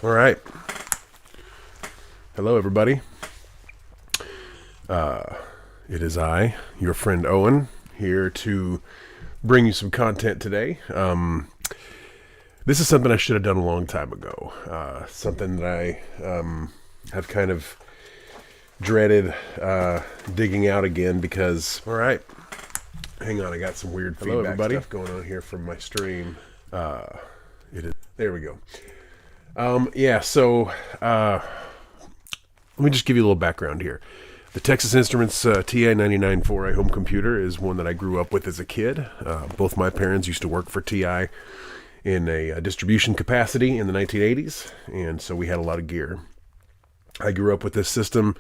All right. Hello, everybody. It is I, your friend Owen, here to bring you some content today. This is something I should have done a long time ago. Something that I have kind of dreaded digging out again because, all right, hang on, I got some weird feedback stuff going on here from my stream. There we go. Let me just give you a little background here. The Texas Instruments TI-99 4i home computer is one that I grew up with as a kid. Both my parents used to work for TI in a distribution capacity in the 1980s, and so we had a lot of gear. I grew up with this system.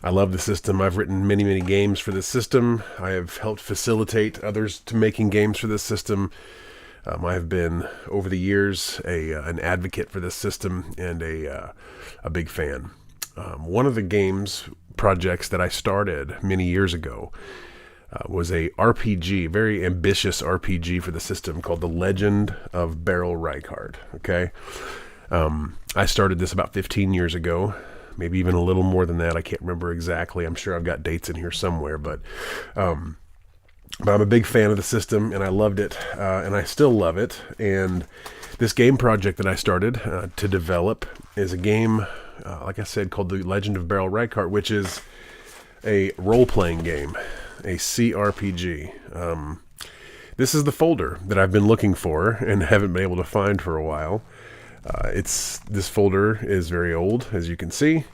I love the system. I've written many, many games for this system. I have helped facilitate others to making games for this system. I have been, over the years, an advocate for this system and a big fan. One of the games projects that I started many years ago was a RPG, very ambitious RPG for the system called The Legend of Beryl Reichardt. Okay, I started this about 15 years ago, maybe even a little more than that. I can't remember exactly. I'm sure I've got dates in here somewhere, but I'm a big fan of the system, and I loved it, and I still love it. And this game project that I started to develop is a game, like I said, called The Legend of Beryl Reichardt, which is a role-playing game, a CRPG. This is the folder that I've been looking for and haven't been able to find for a while. This folder is very old, as you can see,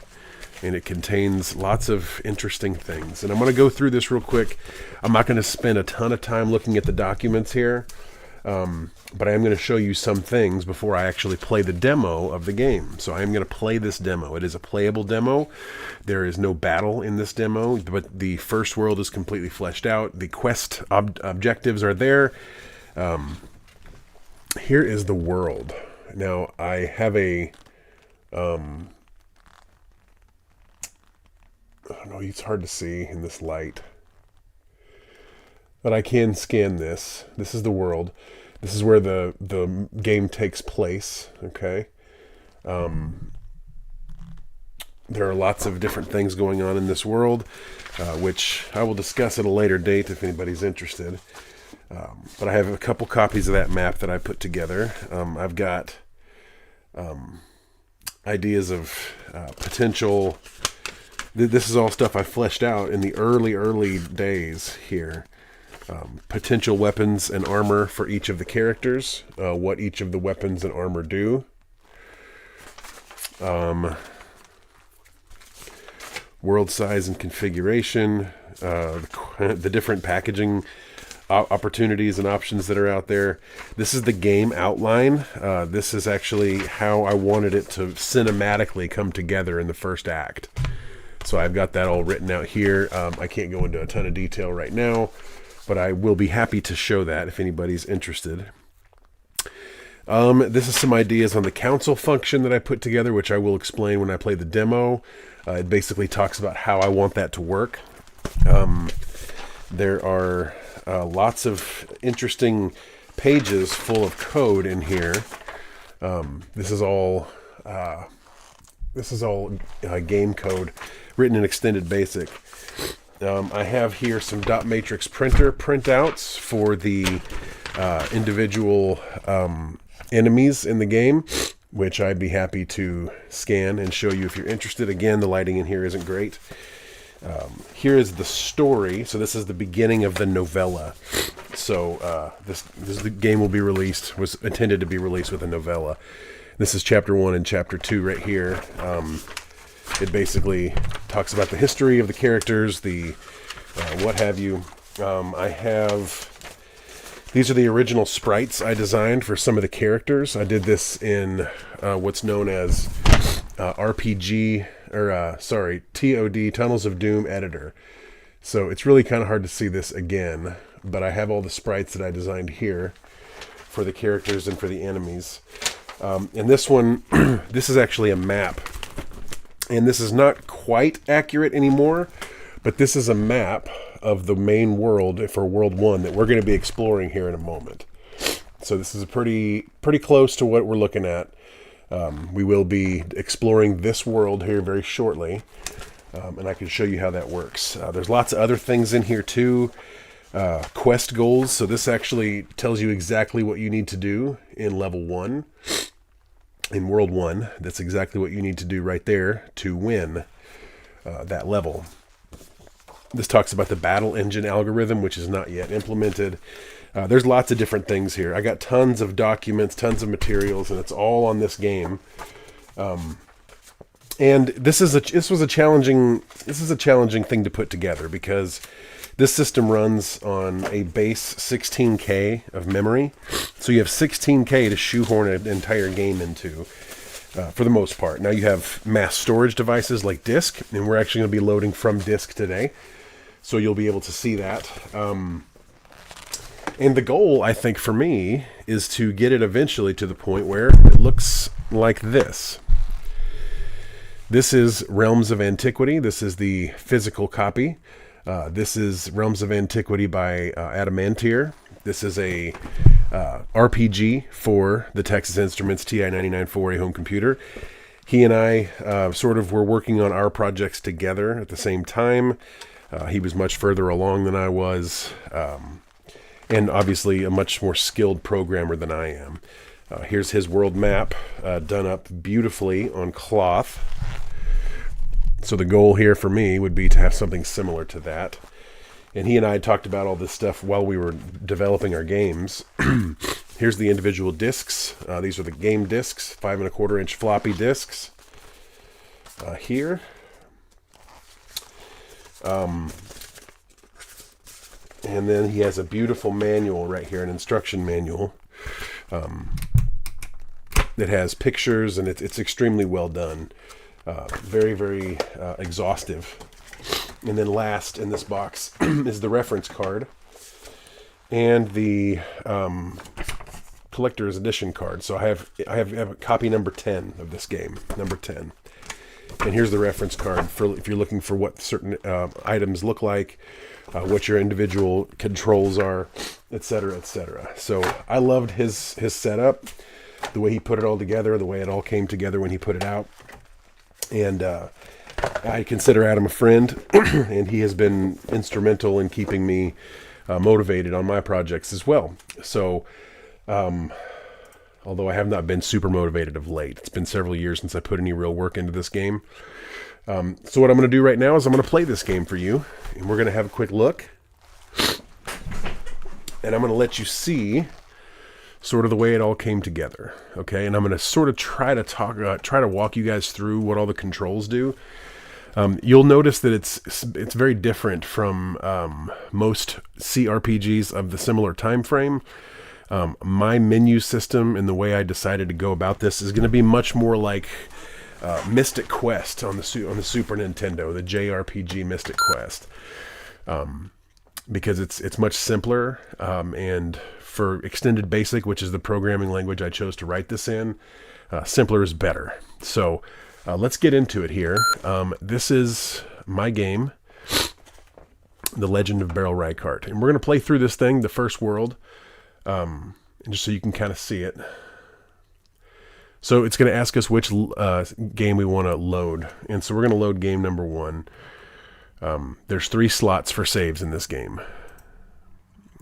and it contains lots of interesting things. And I'm going to go through this real quick. I'm not going to spend a ton of time looking at the documents here, but I am going to show you some things before I actually play the demo of the game. So I am going to play this demo. It is a playable demo. There is no battle in this demo, but the first world is completely fleshed out. The quest objectives are there. Here is the world. Now, I have a... I don't know, it's hard to see in this light. But I can scan this. This is the world. This is where the game takes place, okay? There are lots of different things going on in this world, which I will discuss at a later date if anybody's interested. But I have a couple copies of that map that I put together. I've got ideas of potential... This is all stuff I fleshed out in the early days here. Potential weapons and armor for each of the characters, what each of the weapons and armor do. World size and configuration, the different packaging opportunities and options that are out there. This is the game outline. This is actually how I wanted it to cinematically come together in the first act. So I've got that all written out here. I can't go into a ton of detail right now, but I will be happy to show that if anybody's interested. This is some ideas on the console function that I put together, which I will explain when I play the demo. It basically talks about how I want that to work. There are lots of interesting pages full of code in here. This is all game code written in Extended Basic. I have here some dot matrix printer printouts for the individual enemies in the game, which I'd be happy to scan and show you if you're interested. Again, the lighting in here isn't great. Here is the story. So this is the beginning of the novella. So the game will be released, was intended to be released with a novella. This is chapter 1 and chapter 2 right here. It basically talks about the history of the characters, the what have you. These are the original sprites I designed for some of the characters. I did this in what's known as TOD, Tunnels of Doom Editor. So it's really kind of hard to see this again, but I have all the sprites that I designed here for the characters and for the enemies. And this one, this is actually a map. And this is not quite accurate anymore, but this is a map of the main world for World 1 that we're going to be exploring here in a moment. So this is pretty close to what we're looking at. We will be exploring this world here very shortly, and I can show you how that works. There's lots of other things in here too. Quest goals. So this actually tells you exactly what you need to do in level 1. In World 1, that's exactly what you need to do right there to win that level. This talks about the battle engine algorithm, which is not yet implemented. There's lots of different things here. I got tons of documents, tons of materials, and it's all on this game. And this is a challenging thing to put together, because this system runs on a base 16K of memory. So you have 16K to shoehorn an entire game into, for the most part. Now you have mass storage devices like disk, and we're actually going to be loading from disk today. So you'll be able to see that. And the goal, I think, for me, is to get it eventually to the point where it looks like this. This is Realms of Antiquity. This is the physical copy. This is Realms of Antiquity by Adamantier. This is a RPG for the Texas Instruments TI-99 4A home computer. He and I sort of were working on our projects together at the same time. He was much further along than I was, and obviously a much more skilled programmer than I am. Here's his world map done up beautifully on cloth. So the goal here for me would be to have something similar to that. And he and I talked about all this stuff while we were developing our games. Here's the individual discs. These are the game discs, 5 1/4 inch floppy discs. Here. And then he has a beautiful manual right here, an instruction manual that has pictures, and it's extremely well done. Very, very exhaustive. And then last in this box is the reference card and the collector's edition card. So I have a copy number 10 of this game, number 10. And here's the reference card for if you're looking for what certain items look like, what your individual controls are, etc., etc. So I loved his setup, the way he put it all together, the way it all came together when he put it out. And I consider Adam a friend, and he has been instrumental in keeping me motivated on my projects as well. So, although I have not been super motivated of late, it's been several years since I put any real work into this game. So what I'm going to do right now is I'm going to play this game for you, and we're going to have a quick look. And I'm going to let you see sort of the way it all came together, okay? And I'm going to sort of try to walk you guys through what all the controls do. You'll notice that it's very different from most CRPGs of the similar time frame. My menu system and the way I decided to go about this is going to be much more like Mystic Quest on the Super Nintendo, the JRPG Mystic Quest, because it's much simpler, and for Extended Basic, which is the programming language I chose to write this in, simpler is better. So let's get into it here. This is my game, The Legend of Beryl Reichardt, and we're going to play through this thing, the first world, just so you can kind of see it. So it's going to ask us which game we want to load, and so we're going to load game number 1. There's 3 slots for saves in this game,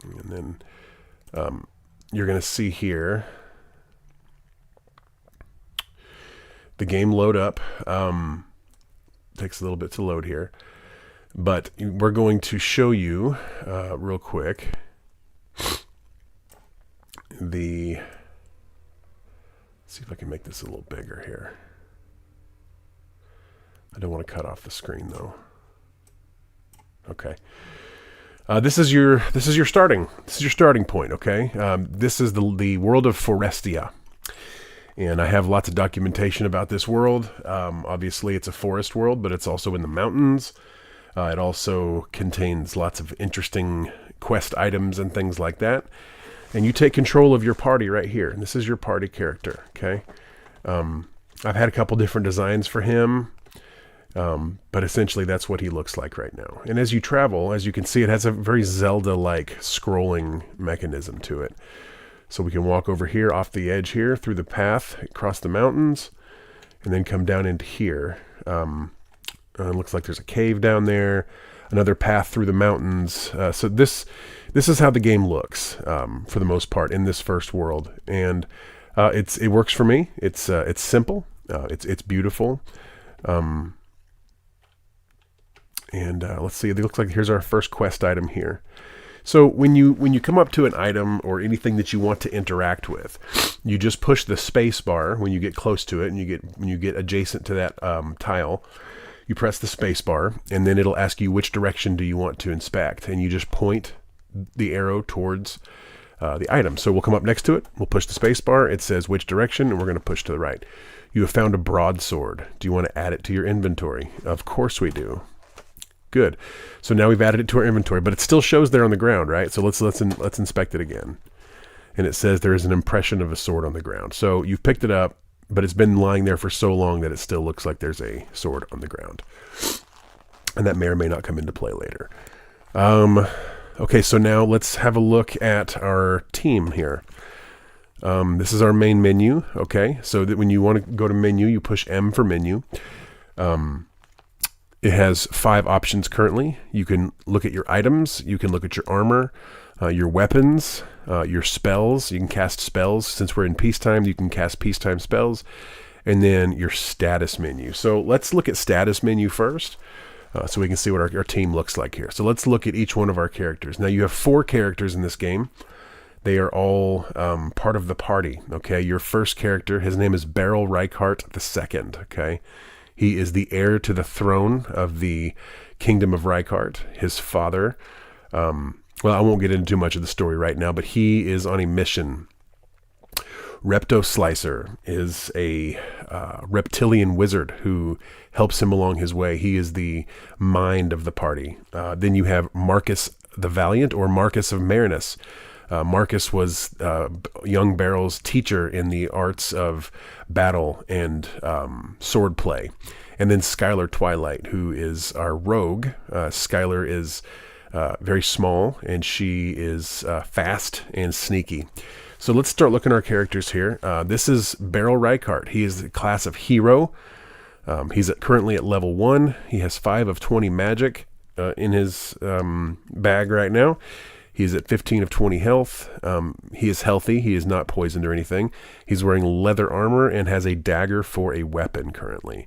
and then you're going to see here the game load up. Takes a little bit to load here, but we're going to show you real quick let's see if I can make this a little bigger here. I don't want to cut off the screen though. Okay. This is your starting point, okay? This is the world of Forestia. And I have lots of documentation about this world. Obviously, it's a forest world, but it's also in the mountains. It also contains lots of interesting quest items and things like that. And you take control of your party right here. And this is your party character, okay? I've had a couple different designs for him, but essentially that's what he looks like right now. And as you travel, as you can see, it has a very Zelda-like scrolling mechanism to it. So we can walk over here off the edge here through the path, across the mountains, and then come down into here. Looks like there's a cave down there, another path through the mountains. So this is how the game looks for the most part in this first world, and it works for me. It's simple, it's beautiful, and let's see. It looks like here's our first quest item here. So when you come up to an item or anything that you want to interact with, you just push the space bar when you get close to it, and when you get adjacent to that tile, you press the space bar, and then it'll ask you which direction do you want to inspect, and you just point the arrow towards the item. So we'll come up next to it, we'll push the space bar, it says which direction, and we're going to push to the right. You have found a broadsword. Do you want to add it to your inventory? Of course we do. Good. So now we've added it to our inventory, but it still shows there on the ground, right? So let's inspect it again. And it says there is an impression of a sword on the ground. So you've picked it up, but it's been lying there for so long that it still looks like there's a sword on the ground. And that may or may not come into play later. Okay, so now let's have a look at our team here. This is our main menu, okay? So that when you want to go to menu, you push M for menu. It has 5 options currently. You can look at your items, you can look at your armor, your weapons, your spells. You can cast spells. Since we're in peacetime, you can cast peacetime spells. And then your status menu. So let's look at status menu first, so we can see what our team looks like here. So let's look at each one of our characters. Now you have 4 characters in this game. They are all part of the party, okay? Your first character, his name is Beryl Reichardt II, okay? He is the heir to the throne of the Kingdom of Reichardt. His father, well, I won't get into too much of the story right now, but he is on a mission. Reptoslicer is a reptilian wizard who helps him along his way. He is the mind of the party. Then you have Marcus the Valiant, or Marcus of Marinus. Marcus was young Beryl's teacher in the arts of battle and sword play. And then Skylar Twilight, who is our rogue. Skylar is very small, and she is fast and sneaky. So let's start looking at our characters here. This is Beryl Reichardt. He is the class of hero. He's currently at level 1. He has 5 of 20 magic in his bag right now. He's at 15 of 20 health. He is healthy. He is not poisoned or anything. He's wearing leather armor and has a dagger for a weapon currently.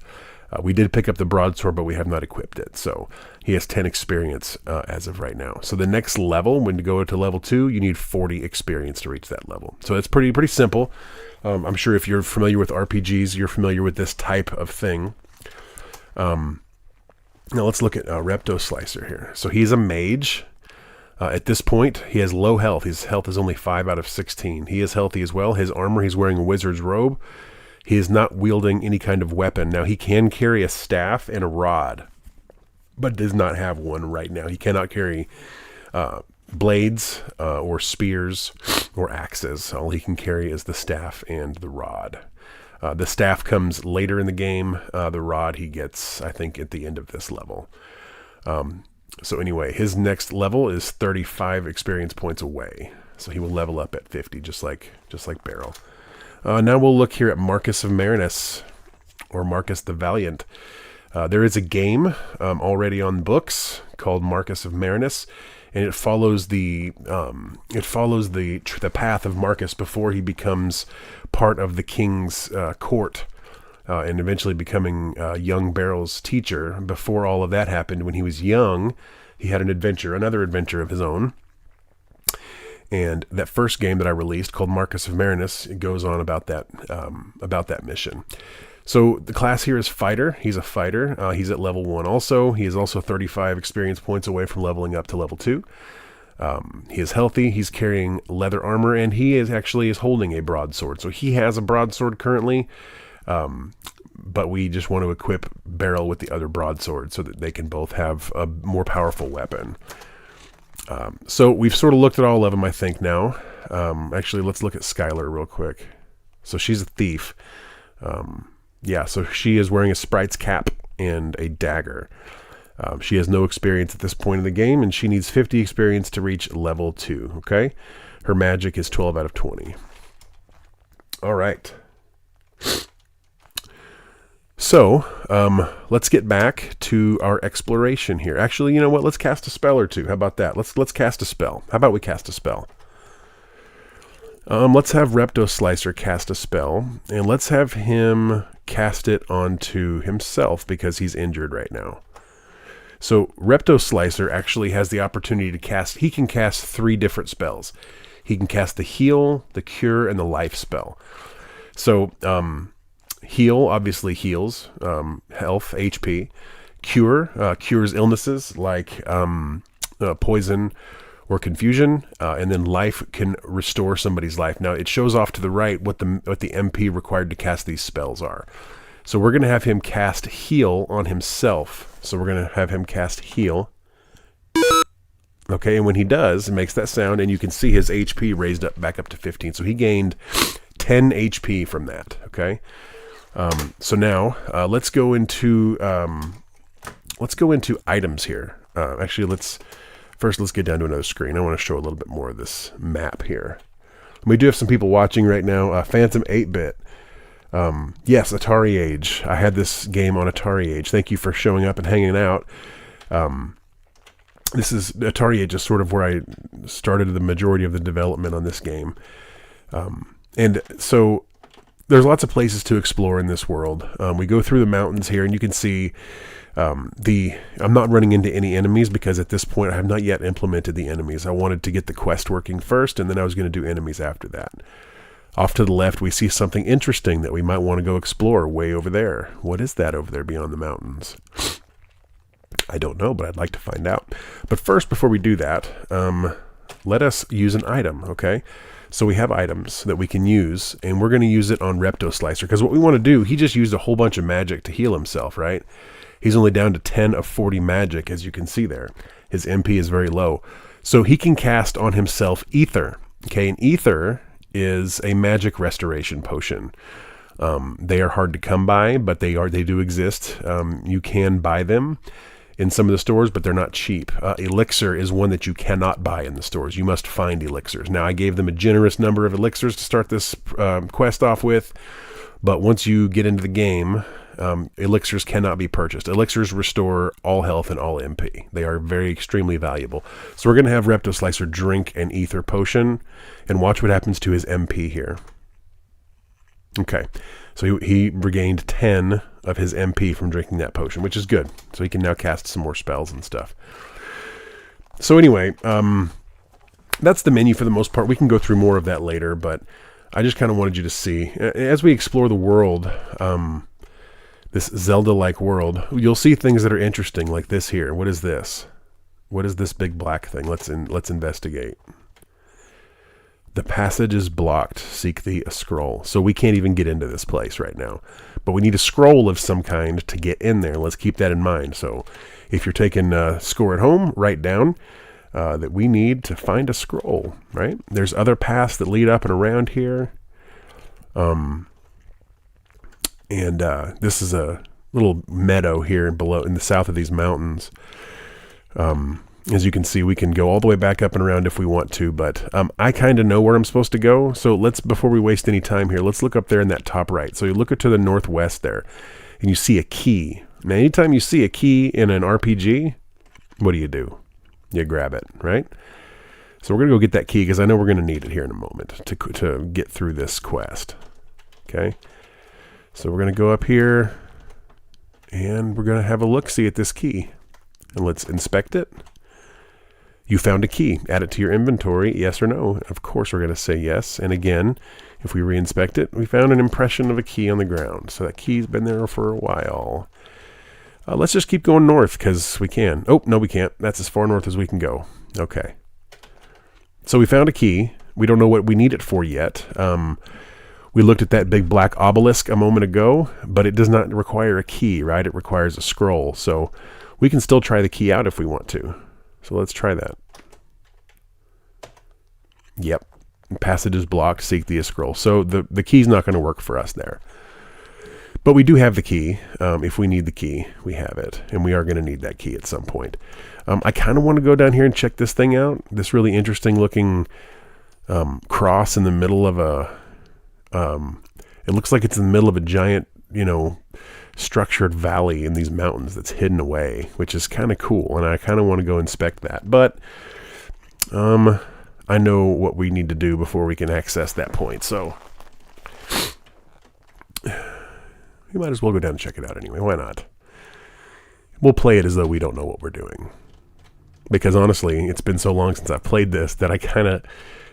We did pick up the broadsword, but we have not equipped it. So he has 10 experience as of right now. So the next level, when you go to level 2, you need 40 experience to reach that level. So it's pretty simple. I'm sure if you're familiar with RPGs, you're familiar with this type of thing. Now let's look at Reptoslicer here. So he's a mage. At this point, he has low health. His health is only 5 out of 16. He is healthy as well. His armor, he's wearing a wizard's robe. He is not wielding any kind of weapon. Now, he can carry a staff and a rod, but does not have one right now. He cannot carry blades or spears or axes. All he can carry is the staff and the rod. The staff comes later in the game. The rod he gets, I think, at the end of this level. So anyway, his next level is 35 experience points away. So he will level up at 50, just like Beryl. Now we'll look here at Marcus of Marinus, or Marcus the Valiant. There is a game already on books called Marcus of Marinus, and it follows the path of Marcus before he becomes part of the king's court. And eventually becoming young Beryl's teacher. Before all of that happened, when he was young, he had another adventure of his own. And that first game that I released, called Marcus of Marinus, it goes on about that mission. So the class here is fighter. He's a fighter. He's at level 1 also. He is also 35 experience points away from leveling up to level 2. He is healthy. He's carrying leather armor, and he is holding a broadsword. So he has a broadsword currently. But we just want to equip Beryl with the other broadsword so that they can both have a more powerful weapon. So we've sort of looked at all of them, I think, now. Actually, let's look at Skylar real quick. So she's a thief. So she is wearing a sprite's cap and a dagger. She has no experience at this point in the game, and she needs 50 experience to reach level 2, okay? Her magic is 12 out of 20. All right. So, let's get back to our exploration here. Actually, you know what? Let's cast a spell or two. How about that? Let's cast a spell. How about we cast a spell? Let's have Repto Slicer cast a spell, and let's have him cast it onto himself because he's injured right now. So Repto Slicer actually has the opportunity to cast, he can cast 3 different spells. He can cast the heal, the cure, and the life spell. So heal obviously heals health, HP. Cure cures illnesses like poison or confusion, and then life can restore somebody's life. Now it shows off to the right what the MP required to cast these spells are. So we're going to have him cast heal on himself. So we're going to have him cast heal. Okay, and when he does, it makes that sound, and you can see his HP raised up back up to 15. So he gained 10 HP from that. Okay, so now let's go into items here. Actually, let's get down to another screen. I want to show a little bit more of this map here. We do have some people watching right now. Phantom 8-bit. Yes, Atari Age. I had this game on Atari Age. Thank you for showing up and hanging out. This is Atari Age is sort of where I started the majority of the development on this game. And so there's lots of places to explore in this world. We go through the mountains here, and you can see I'm not running into any enemies because at this point I have not yet implemented the enemies. I wanted to get the quest working first, and then I was going to do enemies after that. Off to the left, we see something interesting that we might want to go explore way over there. What is that over there beyond the mountains? I don't know, but I'd like to find out. But first, before we do that, let us use an item, okay? So we have items that we can use, and we're going to use it on Repto Slicer, because what we want to do, he just used a whole bunch of magic to heal himself, right? He's only down to 10 of 40 magic, as you can see there. His MP is very low. So he can cast on himself Ether, okay? And Ether is a magic restoration potion. They are hard to come by, but they do exist. You can buy them in some of the stores, but they're not cheap. Elixir is one that you cannot buy in the stores. You must find elixirs. Now, I gave them a generous number of elixirs to start this quest off with, but once you get into the game, elixirs cannot be purchased. Elixirs restore all health and all MP. They are very extremely valuable. So we're going to have Repto Slicer drink an ether potion and watch what happens to his MP here. Okay, so he regained 10 of his MP from drinking that potion, which is good. So he can now cast some more spells and stuff. So anyway, that's the menu for the most part. We can go through more of that later, but I just kind of wanted you to see. As we explore the world, this Zelda-like world, you'll see things that are interesting, like this here. What is this? What is this big black thing? Let's investigate. The passage is blocked. Seek thee a scroll. So we can't even get into this place right now. But we need a scroll of some kind to get in there. Let's keep that in mind. So if you're taking a score at home, write down that we need to find a scroll, right? There's other paths that lead up and around here. This is a little meadow here below in the south of these mountains. As you can see, we can go all the way back up and around if we want to, but I kind of know where I'm supposed to go. So before we waste any time here, let's look up there in that top right. So you look to the northwest there, and you see a key. Now, anytime you see a key in an RPG, what do? You grab it, right? So we're going to go get that key because I know we're going to need it here in a moment to get through this quest. Okay? So we're going to go up here, and we're going to have a look-see at this key. And let's inspect it. You found a key. Add it to your inventory, yes or no? Of course we're going to say yes. And again, if we re-inspect it, we found an impression of a key on the ground. So that key's been there for a while. Let's just keep going north because we can. Oh, no, we can't. That's as far north as we can go. Okay. So we found a key. We don't know what we need it for yet. We looked at that big black obelisk a moment ago, but it does not require a key, right? It requires a scroll. So we can still try the key out if we want to. So let's try that. Yep. Passage is blocked. Seek the scroll. So the key's not going to work for us there. But we do have the key. If we need the key, we have it. And we are going to need that key at some point. I kind of want to go down here and check this thing out. This really interesting looking cross in the middle of a... it looks like it's in the middle of a giant, structured valley in these mountains that's hidden away, which is kind of cool. And I kind of want to go inspect that. But I know what we need to do before we can access that point. So... we might as well go down and check it out anyway. Why not? We'll play it as though we don't know what we're doing. Because honestly, it's been so long since I've played this that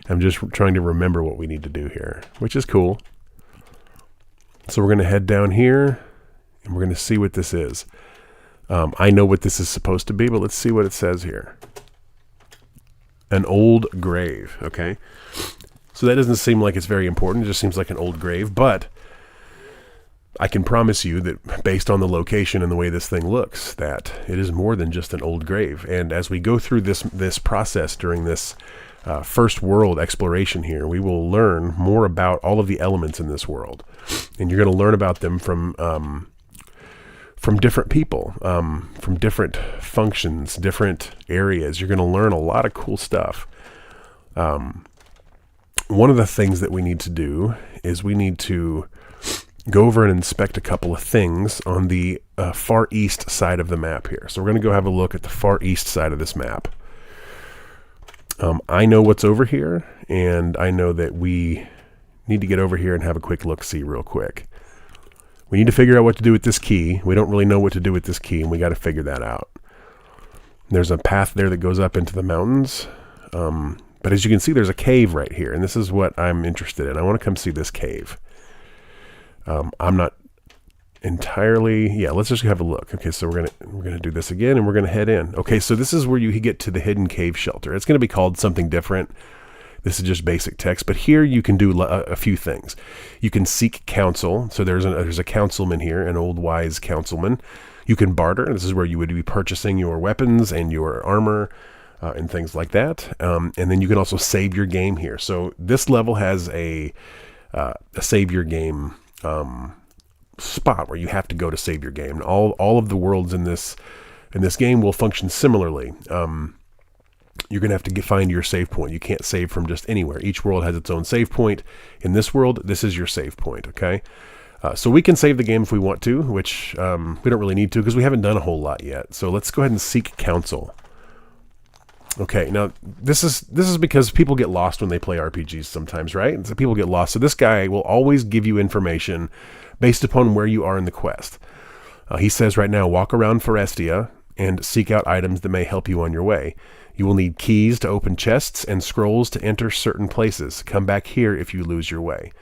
I'm just trying to remember what we need to do here, which is cool. So we're going to head down here, and we're going to see what this is. I know what this is supposed to be, but let's see what it says here. An old grave, okay? So that doesn't seem like it's very important. It just seems like an old grave, but... I can promise you that based on the location and the way this thing looks, that it is more than just an old grave. And as we go through this process during this first world exploration here, we will learn more about all of the elements in this world. And you're going to learn about them from different people, from different functions, different areas. You're going to learn a lot of cool stuff. One of the things that we need to do is we need to go over and inspect a couple of things on the far east side of the map here. So we're going to go have a look at the far east side of this map. I know what's over here, and I know that we need to get over here and have a quick look-see real quick. We need to figure out what to do with this key. We don't really know what to do with this key, and we got to figure that out. There's a path there that goes up into the mountains. But as you can see, there's a cave right here, and this is what I'm interested in. I want to come see this cave. I'm not entirely... Yeah, let's just have a look. Okay, so we're gonna do this again, and we're gonna head in. Okay, so this is where you get to the hidden cave shelter. It's gonna be called something different. This is just basic text, but here you can do a few things. You can seek counsel. So there's a councilman here, an old wise councilman. You can barter. This is where you would be purchasing your weapons and your armor and things like that. And then you can also save your game here. So this level has a save your game spot where you have to go to save your game. All of the worlds in this game will function similarly. You're going to have to find your save point. You can't save from just anywhere. Each world has its own save point. In this world, this is your save point, okay? So we can save the game if we want to, which we don't really need to because we haven't done a whole lot yet. So let's go ahead and seek counsel. Okay, now this is because people get lost when they play RPGs sometimes, right? So people get lost. So this guy will always give you information based upon where you are in the quest. He says right now, walk around Forestia and seek out items that may help you on your way. You will need keys to open chests and scrolls to enter certain places. Come back here if you lose your way.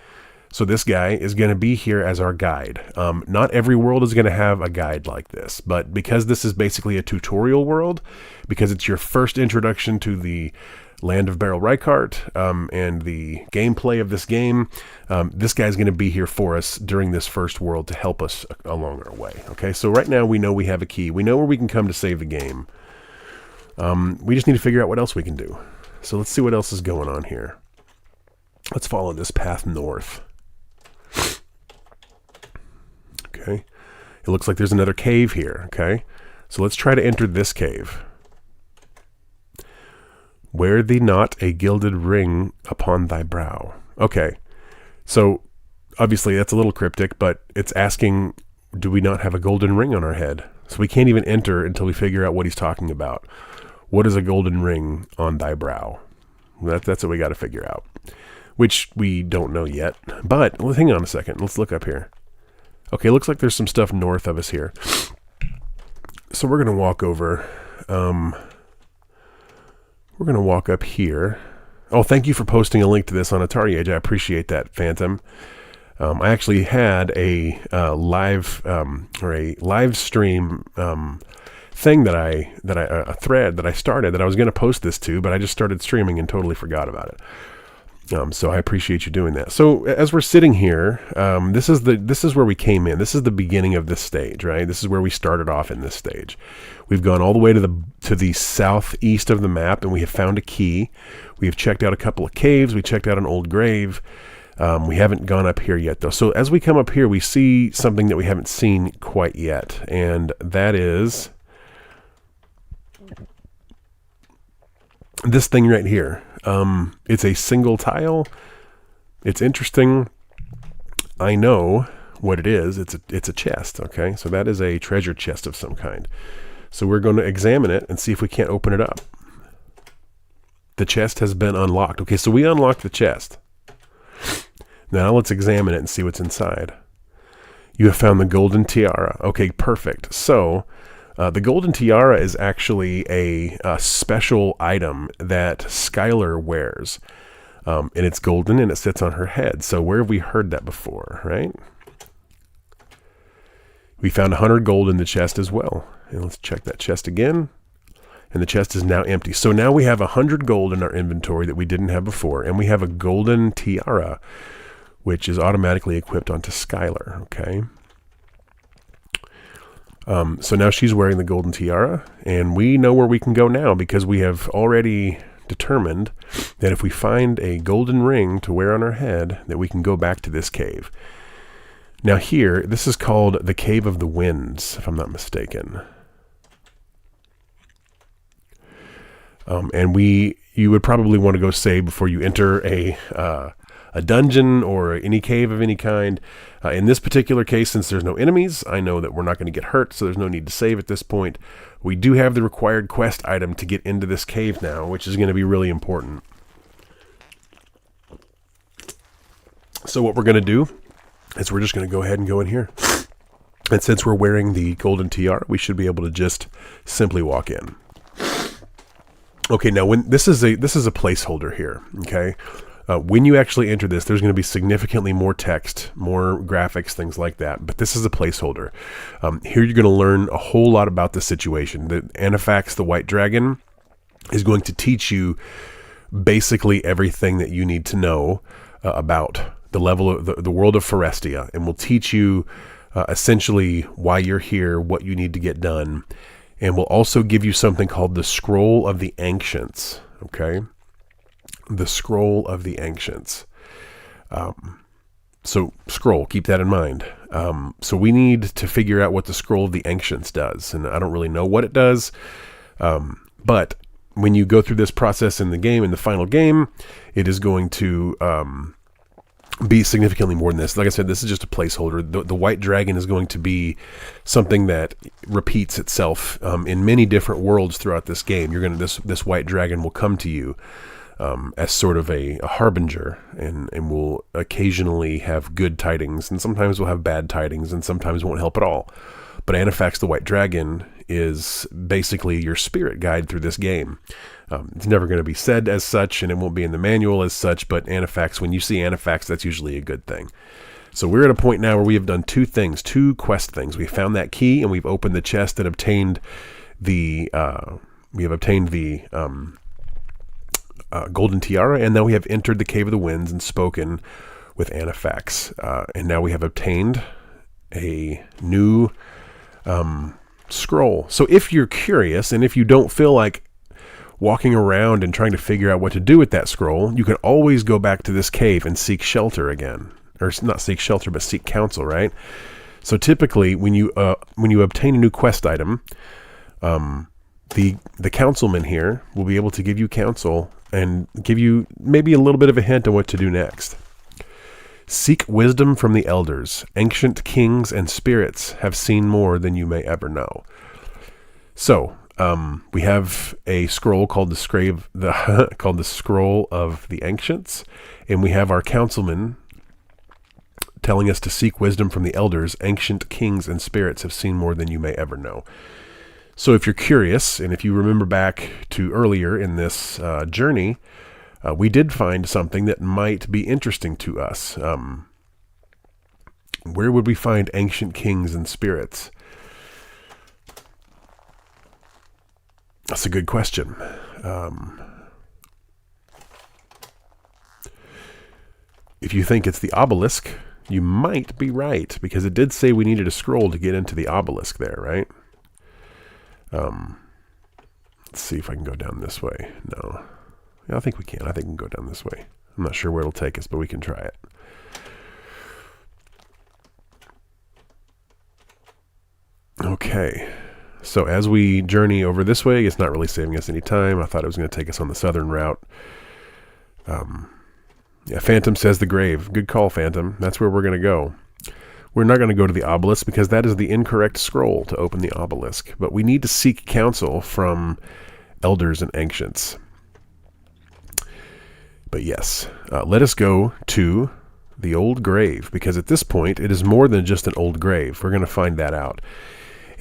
So this guy is going to be here as our guide. Not every world is going to have a guide like this, but because this is basically a tutorial world, because it's your first introduction to the land of Beryl Reichardt and the gameplay of this game, this guy's going to be here for us during this first world to help us along our way. Okay, so right now we know we have a key. We know where we can come to save the game. We just need to figure out what else we can do. So let's see what else is going on here. Let's follow this path north. Okay, it looks like there's another cave here. Okay, so let's try to enter this cave. Wear thee not a gilded ring upon thy brow. Okay, so obviously that's a little cryptic, but it's asking, do we not have a golden ring on our head? So we can't even enter until we figure out what he's talking about. What is a golden ring on thy brow? That's what we got to figure out, which we don't know yet. But hang on a second. Let's look up here. Okay, looks like there's some stuff north of us here. So we're going to walk over. We're going to walk up here. Oh, thank you for posting a link to this on Atari Age. I appreciate that, Phantom. I actually had a live stream thing a thread that I started that I was going to post this to, but I just started streaming and totally forgot about it. So I appreciate you doing that. So as we're sitting here, this is where we came in. This is the beginning of this stage, right? This is where we started off in this stage. We've gone all the way to the southeast of the map, and we have found a key. We have checked out a couple of caves. We checked out an old grave. We haven't gone up here yet, though. So as we come up here, we see something that we haven't seen quite yet, and that is this thing right here. It's a single tile. It's interesting. I know what it is. It's a chest, okay? So that is a treasure chest of some kind. So we're going to examine it and see if we can't open it up. The chest has been unlocked. Okay, so we unlocked the chest. Now let's examine it and see what's inside. You have found the golden tiara. Okay, perfect. So the golden tiara is actually a special item that Skylar wears. And it's golden and it sits on her head. So where have we heard that before, right? We found 100 gold in the chest as well. And let's check that chest again. And the chest is now empty. So now we have 100 gold in our inventory that we didn't have before. And we have a golden tiara, which is automatically equipped onto Skylar, okay? So now she's wearing the golden tiara, and we know where we can go now because we have already determined that if we find a golden ring to wear on our head, that we can go back to this cave. Now here, this is called the Cave of the Winds, if I'm not mistaken. And you would probably want to go save before you enter a dungeon or any cave of any kind. In this particular case, since there's no enemies, I know that we're not going to get hurt, so there's no need to save at this point. We do have the required quest item to get into this cave now, which is going to be really important. So what we're going to do is we're just going to go ahead and go in here. And since we're wearing the golden tiara, we should be able to just simply walk in. Okay, now when this is a placeholder here, okay? When you actually enter this, there's going to be significantly more text, more graphics, things like that. But this is a placeholder. Here you're going to learn a whole lot about the situation. The Anifax, the White Dragon, is going to teach you basically everything that you need to know about the level of the world of Forestia, and will teach you essentially why you're here, what you need to get done, and will also give you something called the Scroll of the Ancients. Okay. The Scroll of the Ancients. So scroll, keep that in mind. So we need to figure out what the Scroll of the Ancients does. And I don't really know what it does. But when you go through this process in the game, in the final game, it is going to be significantly more than this. Like I said, this is just a placeholder. The White Dragon is going to be something that repeats itself in many different worlds throughout this game. This White Dragon will come to you as sort of a harbinger, and will occasionally have good tidings, and sometimes will have bad tidings, and sometimes won't help at all. But Anifax the White Dragon is basically your spirit guide through this game. It's never going to be said as such, and it won't be in the manual as such, but Anifax, when you see Anifax, that's usually a good thing. So we're at a point now where we have done two quest things. We found that key, and we've opened the chest and obtained the golden tiara, and now we have entered the Cave of the Winds and spoken with Anifax. And now we have obtained a new scroll. So if you're curious, and if you don't feel like walking around and trying to figure out what to do with that scroll, you can always go back to this cave and seek shelter again. Or not seek shelter, but seek counsel, right? So typically, when you obtain a new quest item, the councilman here will be able to give you counsel and give you maybe a little bit of a hint on what to do next. Seek wisdom from the elders. Ancient kings and spirits have seen more than you may ever know. So, we have a scroll called the Scroll of the Ancients, and we have our councilman telling us to seek wisdom from the elders. Ancient kings and spirits have seen more than you may ever know. So if you're curious, and if you remember back to earlier in this journey, we did find something that might be interesting to us. Where would we find ancient kings and spirits? That's a good question. If you think it's the obelisk, you might be right, because it did say we needed a scroll to get into the obelisk there, right? Let's see if I can go down this way. No. Yeah, I think we can. I think we can go down this way. I'm not sure where it'll take us, but we can try it. Okay. So as we journey over this way, it's not really saving us any time. I thought it was going to take us on the southern route. Yeah, Phantom says the grave. Good call, Phantom. That's where we're going to go. We're not going to go to the obelisk because that is the incorrect scroll to open the obelisk. But we need to seek counsel from elders and ancients. But yes, let us go to the old grave, because at this point it is more than just an old grave. We're going to find that out.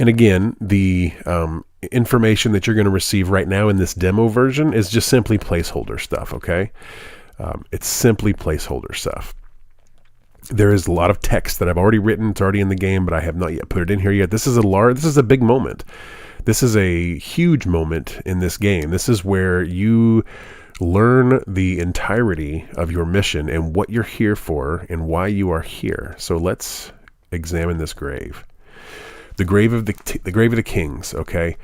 And again, the information that you're going to receive right now in this demo version is just simply placeholder stuff, okay? It's simply placeholder stuff. There is a lot of text that I've already written. It's already in the game, but I have not yet put it in here yet. This is a big moment. This is a huge moment in this game. This is where you learn the entirety of your mission and what you're here for and why you are here. So let's examine this grave. The grave of the kings, okay?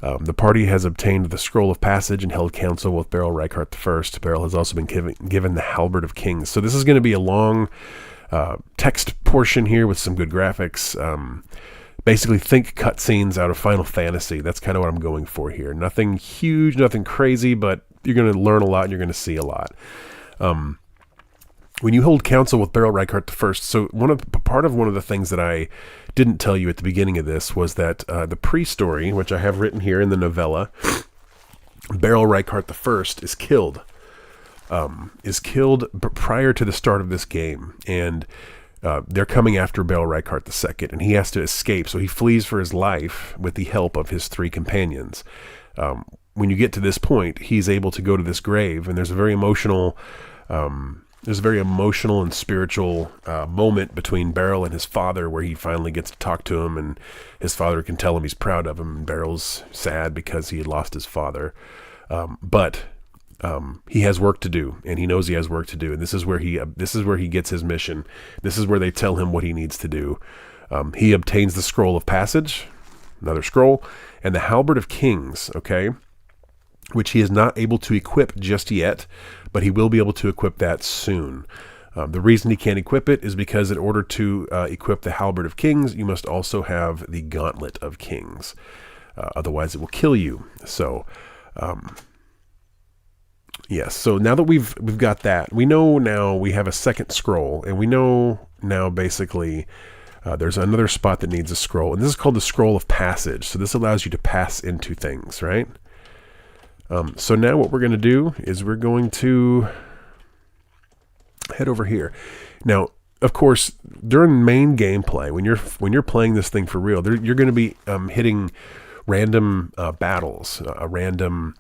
The party has obtained the scroll of passage and held council with Beryl Reichardt I. Beryl has also been given the halberd of kings. So this is going to be a long text portion here with some good graphics. Basically, think cutscenes out of Final Fantasy. That's kind of what I'm going for here. Nothing huge, nothing crazy, but you're going to learn a lot and you're going to see a lot. When you hold counsel with Beryl Reichardt I, so part of one of the things that I didn't tell you at the beginning of this was that the pre-story, which I have written here in the novella, Beryl Reichardt I is killed. Prior to the start of this game, and they're coming after Beryl Reichardt II, and he has to escape, so he flees for his life with the help of his 3 companions. When you get to this point, he's able to go to this grave, and there's a very emotional and spiritual moment between Beryl and his father, where he finally gets to talk to him, and his father can tell him he's proud of him, and Beryl's sad because he had lost his father. But he has work to do, and he knows he has work to do, and this is where he gets his mission. This is where they tell him what he needs to do. He obtains the scroll of passage, another scroll, and the halberd of kings, okay, which he is not able to equip just yet, but he will be able to equip that soon. The reason he can't equip it is because in order to equip the halberd of kings, you must also have the gauntlet of kings. Otherwise, it will kill you. So, yes. So now that we've got that, we know now we have a second scroll, and we know now basically there's another spot that needs a scroll, and this is called the scroll of passage. So this allows you to pass into things, right? So now what we're going to do is we're going to head over here. Now, of course, during main gameplay, when you're playing this thing for real, you're going to be hitting random battles, random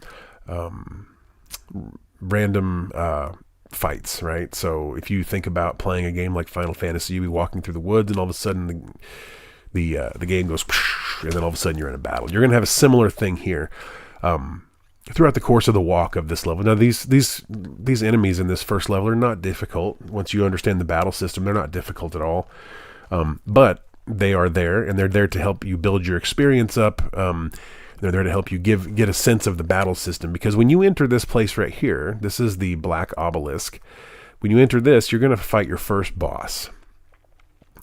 fights, right? So if you think about playing a game like Final Fantasy, you'll be walking through the woods, and all of a sudden the game goes, and then all of a sudden you're in a battle. You're going to have a similar thing here. Throughout the course of the walk of this level. Now, these enemies in this first level are not difficult. Once you understand the battle system, they're not difficult at all. But they are there, and they're there to help you build your experience up. They're there to help you get a sense of the battle system. Because when you enter this place right here, this is the Black Obelisk. When you enter this, you're going to fight your first boss.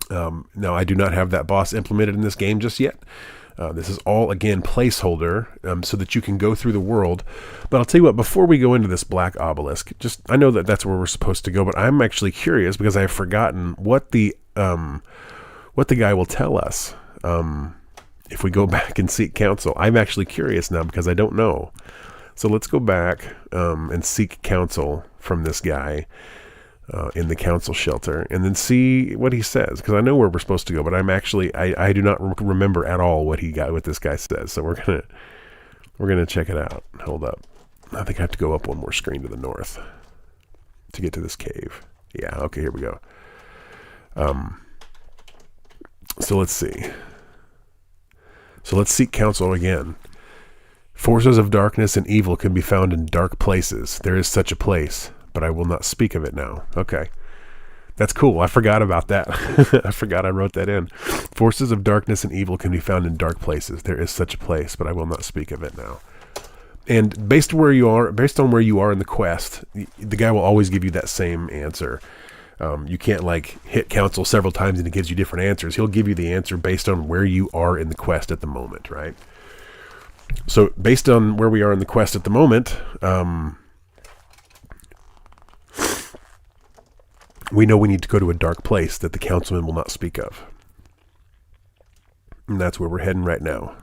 Now, I do not have that boss implemented in this game just yet. This is all, again, placeholder so that you can go through the world. But I'll tell you what, before we go into this Black Obelisk, I know that that's where we're supposed to go, but I'm actually curious because I have forgotten what the guy will tell us if we go back and seek counsel. I'm actually curious now because I don't know. So let's go back and seek counsel from this guy in the council shelter, and then see what he says, because I know where we're supposed to go, but I do not remember at all what this guy says. So we're gonna check it out. Hold up, I think I have to go up one more screen to the north to get to this cave. Yeah, okay, here we go. So let's see. So let's seek counsel again. Forces of darkness and evil can be found in dark places. There is such a place, but I will not speak of it now. Okay. That's cool. I forgot about that. I forgot I wrote that in. Forces of darkness and evil can be found in dark places. There is such a place, but I will not speak of it now. And based on where you are in the quest, the guy will always give you that same answer. You can't like hit council several times and it gives you different answers. He'll give you the answer based on where you are in the quest at the moment, right? So based on where we are in the quest at the moment, we know we need to go to a dark place that the councilman will not speak of. And that's where we're heading right now.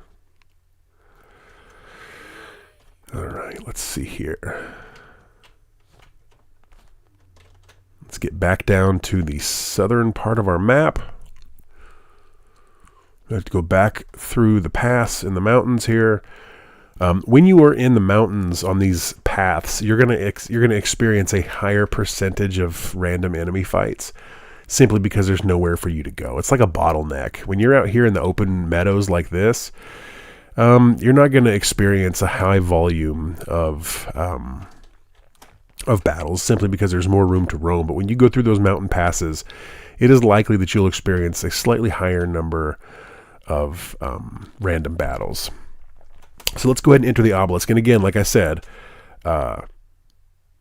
All right, let's see here. Let's get back down to the southern part of our map. We have to go back through the pass in the mountains here. When you are in the mountains on these paths, you're gonna experience a higher percentage of random enemy fights, simply because there's nowhere for you to go. It's like a bottleneck. When you're out here in the open meadows like this, you're not going to experience a high volume of battles, simply because there's more room to roam. But when you go through those mountain passes, it is likely that you'll experience a slightly higher number of random battles. So let's go ahead and enter the obelisk. And again, like I said,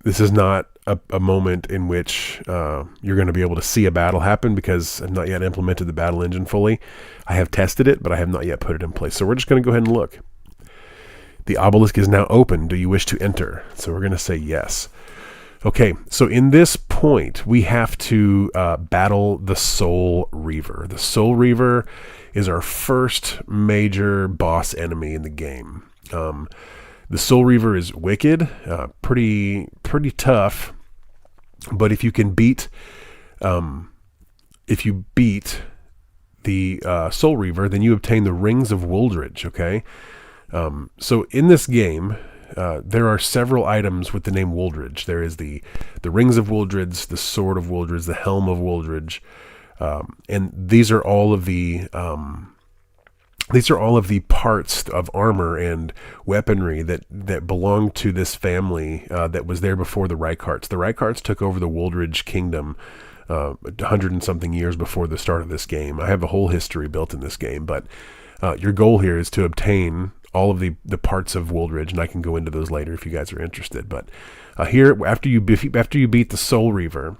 this is not a moment in which you're going to be able to see a battle happen, because I've not yet implemented the battle engine fully. I have tested it, but I have not yet put it in place. So we're just going to go ahead and look. The obelisk is now open. Do you wish to enter? So we're going to say yes. Okay, so in this point, we have to battle the Soul Reaver. The Soul Reaver is our first major boss enemy in the game. The Soul Reaver is wicked, pretty tough, but if you beat the Soul Reaver, then you obtain the Rings of Wooldridge. Okay, so in this game, there are several items with the name Wooldridge. There is the Rings of Wooldridge, the Sword of Wooldridge, the Helm of Wooldridge, and these are all of the parts of armor and weaponry that belong to this family that was there before the Reichardts. The Reichardts took over the Wooldridge kingdom 100 and something years before the start of this game. I have a whole history built in this game, but your goal here is to obtain all of the parts of Wooldridge, and I can go into those later if you guys are interested. But here, after you beat the Soul Reaver,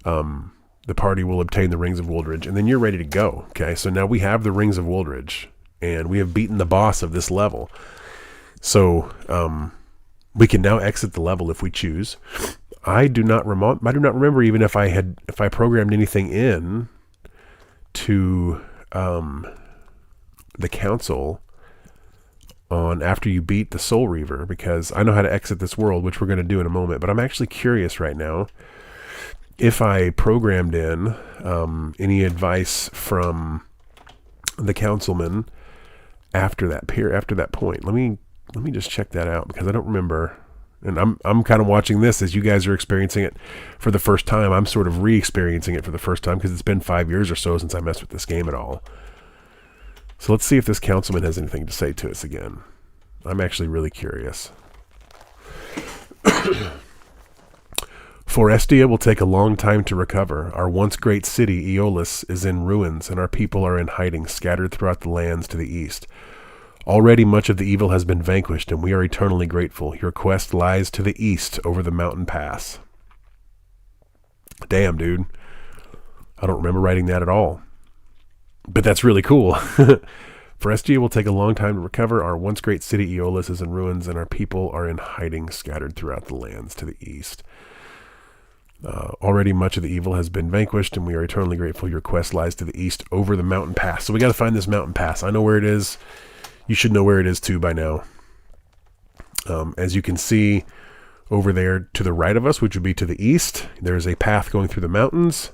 the party will obtain the Rings of Wooldridge, and then you're ready to go. Okay, so now we have the Rings of Wooldridge, and we have beaten the boss of this level. So we can now exit the level if we choose. I do not remember even if I programmed anything in to the council on after you beat the Soul Reaver, because I know how to exit this world, which we're going to do in a moment. But I'm actually curious right now if I programmed in any advice from the councilman after that point. Let me just check that out, because I don't remember. And I'm kind of watching this as you guys are experiencing it for the first time. I'm sort of re-experiencing it for the first time, because it's been 5 years or so since I messed with this game at all. So let's see if this councilman has anything to say to us again. I'm actually really curious. Forestia will take a long time to recover. Our once great city, Aeolus, is in ruins, and our people are in hiding, scattered throughout the lands to the east. Already much of the evil has been vanquished, and we are eternally grateful. Your quest lies to the east over the mountain pass. Damn, dude. I don't remember writing that at all. But that's really cool. Forestia will take a long time to recover. Our once great city, Aeolus, is in ruins, and our people are in hiding, scattered throughout the lands to the east. Already much of the evil has been vanquished, and we are eternally grateful. Your quest lies to the east over the mountain pass. So we got to find this mountain pass. I know where it is. You should know where it is too by now. As you can see over there to the right of us, which would be to the east, there's a path going through the mountains.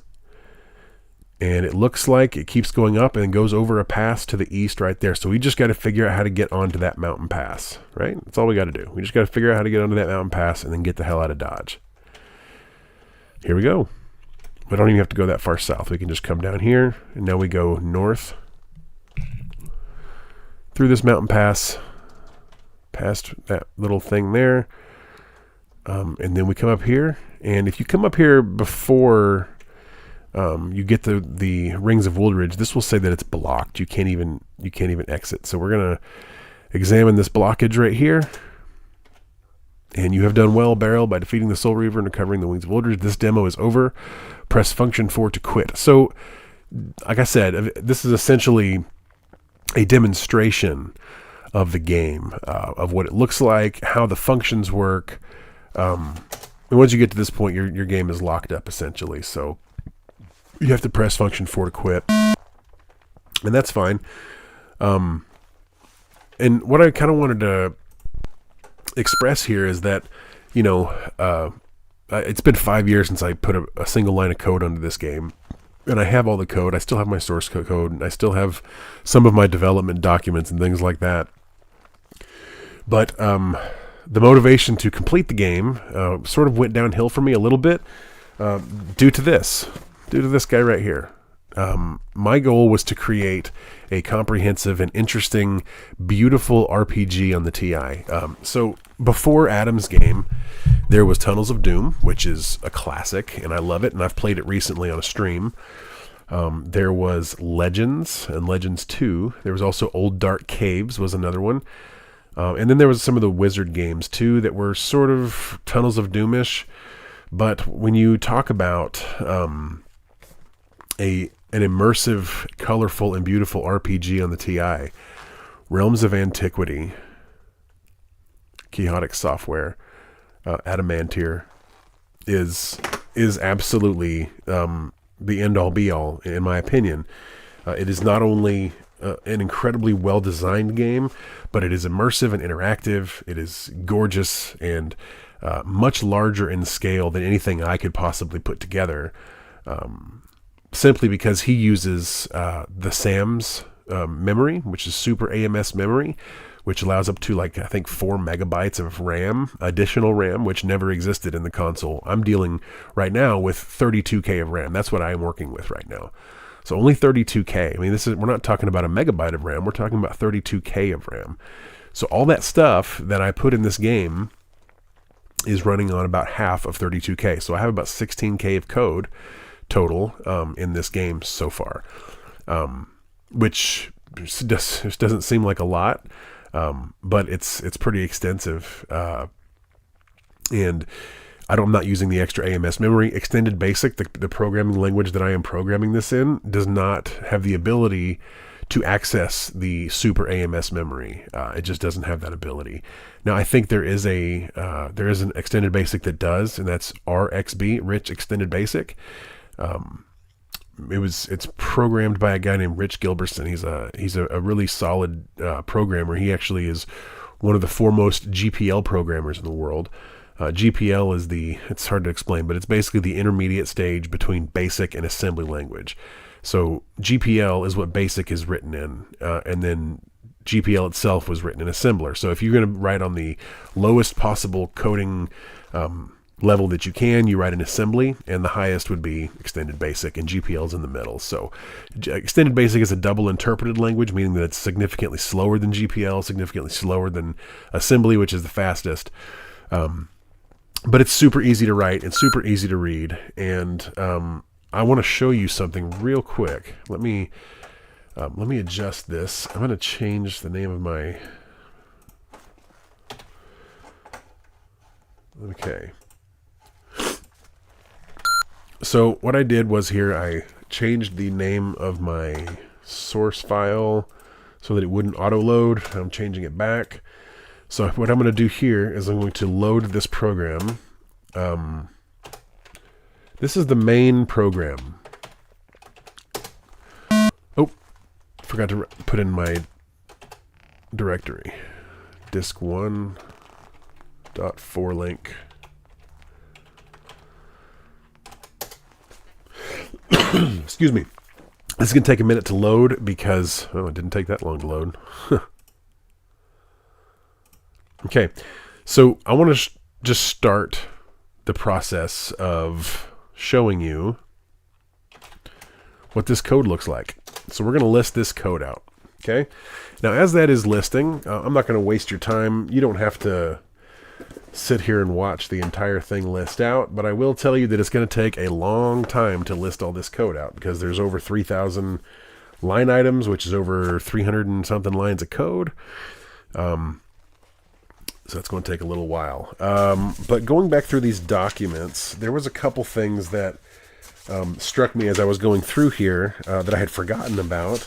And it looks like it keeps going up and goes over a pass to the east right there. So we just got to figure out how to get onto that mountain pass, right? That's all we got to do. We just got to figure out how to get onto that mountain pass and then get the hell out of Dodge. Here we go. We don't even have to go that far south. We can just come down here, and now we go north through this mountain pass, past that little thing there, and then we come up here. And if you come up here before you get the Rings of Wooldridge, this will say that it's blocked. You can't even exit. So we're gonna examine this blockage right here, And you have done well, Beryl, by defeating the Soul Reaver and recovering the Wings of Orders. This demo is over. Press function 4 to quit. So, like I said, this is essentially a demonstration of the game, of what it looks like, how the functions work. And once you get to this point, your game is locked up, essentially. So you have to press function 4 to quit. And that's fine. And what I kind of wanted to express here is that, it's been 5 years since I put a single line of code onto this game. And I have all the code. I still have my source code. And I still have some of my development documents and things like that. But the motivation to complete the game sort of went downhill for me a little bit due to this guy right here. My goal was to create a comprehensive and interesting, beautiful RPG on the TI. So before Adam's game, there was Tunnels of Doom, which is a classic, and I love it, and I've played it recently on a stream. There was Legends and Legends 2. There was also Old Dark Caves was another one. And then there was some of the Wizard games, too, that were sort of Tunnels of Doomish. But when you talk about an immersive, colorful, and beautiful RPG on the TI, Realms of Antiquity, Quixotic Software, Adamantier is absolutely the end-all be-all, in my opinion. It is not only an incredibly well-designed game, but it is immersive and interactive. It is gorgeous and much larger in scale than anything I could possibly put together. Simply because he uses the SAM's memory, which is Super AMS memory, which allows up to, I think 4 megabytes of RAM, additional RAM, which never existed in the console. I'm dealing right now with 32K of RAM. That's what I'm working with right now. So only 32K. I mean, we're not talking about a megabyte of RAM. We're talking about 32K of RAM. So all that stuff that I put in this game is running on about half of 32K. So I have about 16K of code total in this game so far, which just doesn't seem like a lot, but it's pretty extensive. And I'm not using the extra AMS memory. Extended Basic, the programming language that I am programming this in, does not have the ability to access the Super AMS memory. It just doesn't have that ability. Now, I think there is an Extended Basic that does, and that's RXB, Rich Extended Basic. It's programmed by a guy named Rich Gilbertson. He's a really solid programmer. He actually is one of the foremost GPL programmers in the world. GPL is it's hard to explain, but it's basically the intermediate stage between BASIC and assembly language. So GPL is what BASIC is written in, and then GPL itself was written in assembler. So if you're going to write on the lowest possible coding level that you can, you write in assembly, and the highest would be Extended Basic, and GPL is in the middle. So Extended Basic is a double interpreted language, meaning that it's significantly slower than GPL, significantly slower than assembly, which is the fastest. But it's super easy to write and super easy to read. And I want to show you something real quick. Let me adjust this. I'm going to change the name of my... Okay. So what I did was here, I changed the name of my source file so that it wouldn't auto-load. I'm changing it back. So what I'm going to do here is I'm going to load this program. This is the main program. Oh, forgot to put in my directory. disk1.4link. Excuse me. This is going to take a minute to load because, it didn't take that long to load. Okay, so I want to just start the process of showing you what this code looks like. So we're going to list this code out, okay? Now, as that is listing, I'm not going to waste your time. You don't have to sit here and watch the entire thing list out, but I will tell you that it's going to take a long time to list all this code out because there's over 3,000 line items, which is over 300 and something lines of code. So that's going to take a little while. But going back through these documents, there was a couple things that struck me as I was going through here that I had forgotten about.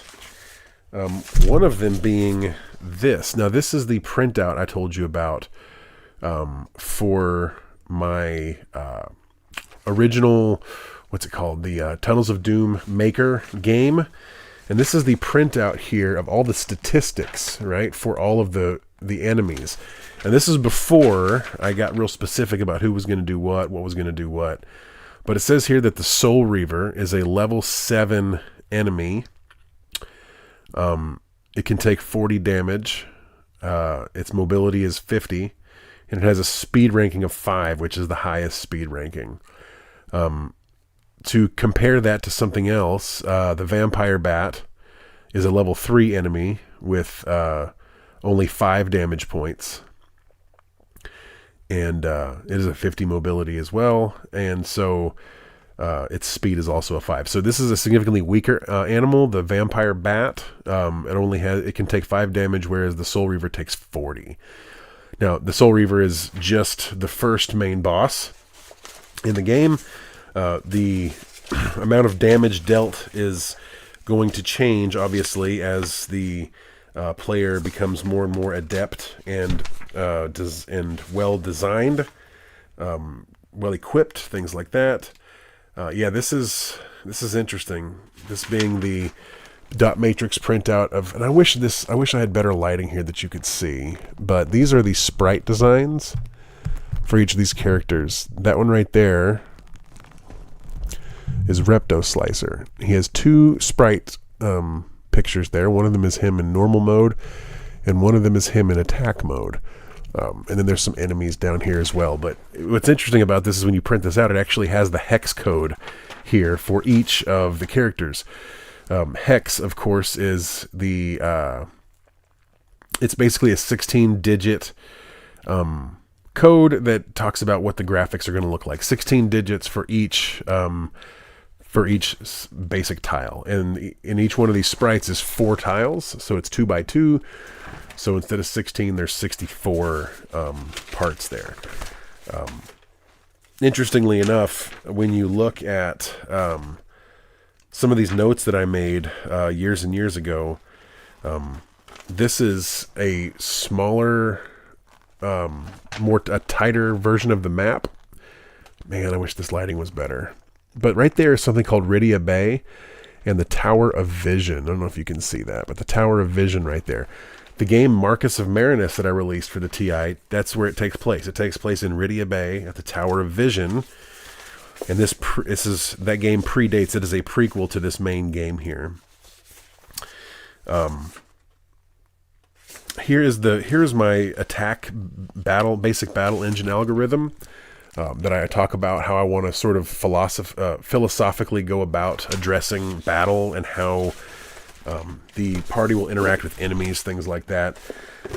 One of them being this. Now, this is the printout I told you about for my original, what's it called? The Tunnels of Doom Maker game. And this is the printout here of all the statistics, right, for all of the enemies. And this is before I got real specific about who was going to do what was going to do what. But it says here that the Soul Reaver is a level 7 enemy. It can take 40 damage. Its mobility is 50. And it has a speed ranking of 5, which is the highest speed ranking. To compare that to something else, the Vampire Bat is a level 3 enemy with only 5 damage points. And it is a 50 mobility as well. And so its speed is also a 5. So this is a significantly weaker animal. The Vampire Bat, it can take 5 damage, whereas the Soul Reaver takes 40. Now, the Soul Reaver is just the first main boss in the game. The amount of damage dealt is going to change, obviously, as the player becomes more and more adept and well designed, well equipped, things like that. Yeah, this is interesting. This being the dot matrix printout of, and I wish I had better lighting here that you could see. But these are the sprite designs for each of these characters. That one right there is Repto Slicer. He has 2 sprite pictures there. One of them is him in normal mode, and one of them is him in attack mode. And then there's some enemies down here as well. But what's interesting about this is when you print this out, it actually has the hex code here for each of the characters. Hex, of course, is the it's basically a 16-digit code that talks about what the graphics are going to look like. 16 digits for each basic tile, and in each one of these sprites is 4 tiles, so it's 2 by 2. So instead of 16, there's 64 parts there. Interestingly enough, when you look at some of these notes that I made years and years ago, this is a smaller, a tighter version of the map. Man, I wish this lighting was better. But right there is something called Rydia Bay and the Tower of Vision. I don't know if you can see that, but the Tower of Vision right there. The game Marcus of Marinus that I released for the TI, that's where it takes place. It takes place in Rydia Bay at the Tower of Vision. And that game predates. It is a prequel to this main game here. Here's my attack basic battle engine algorithm that I talk about how I want to sort of philosophically go about addressing battle and how the party will interact with enemies, things like that.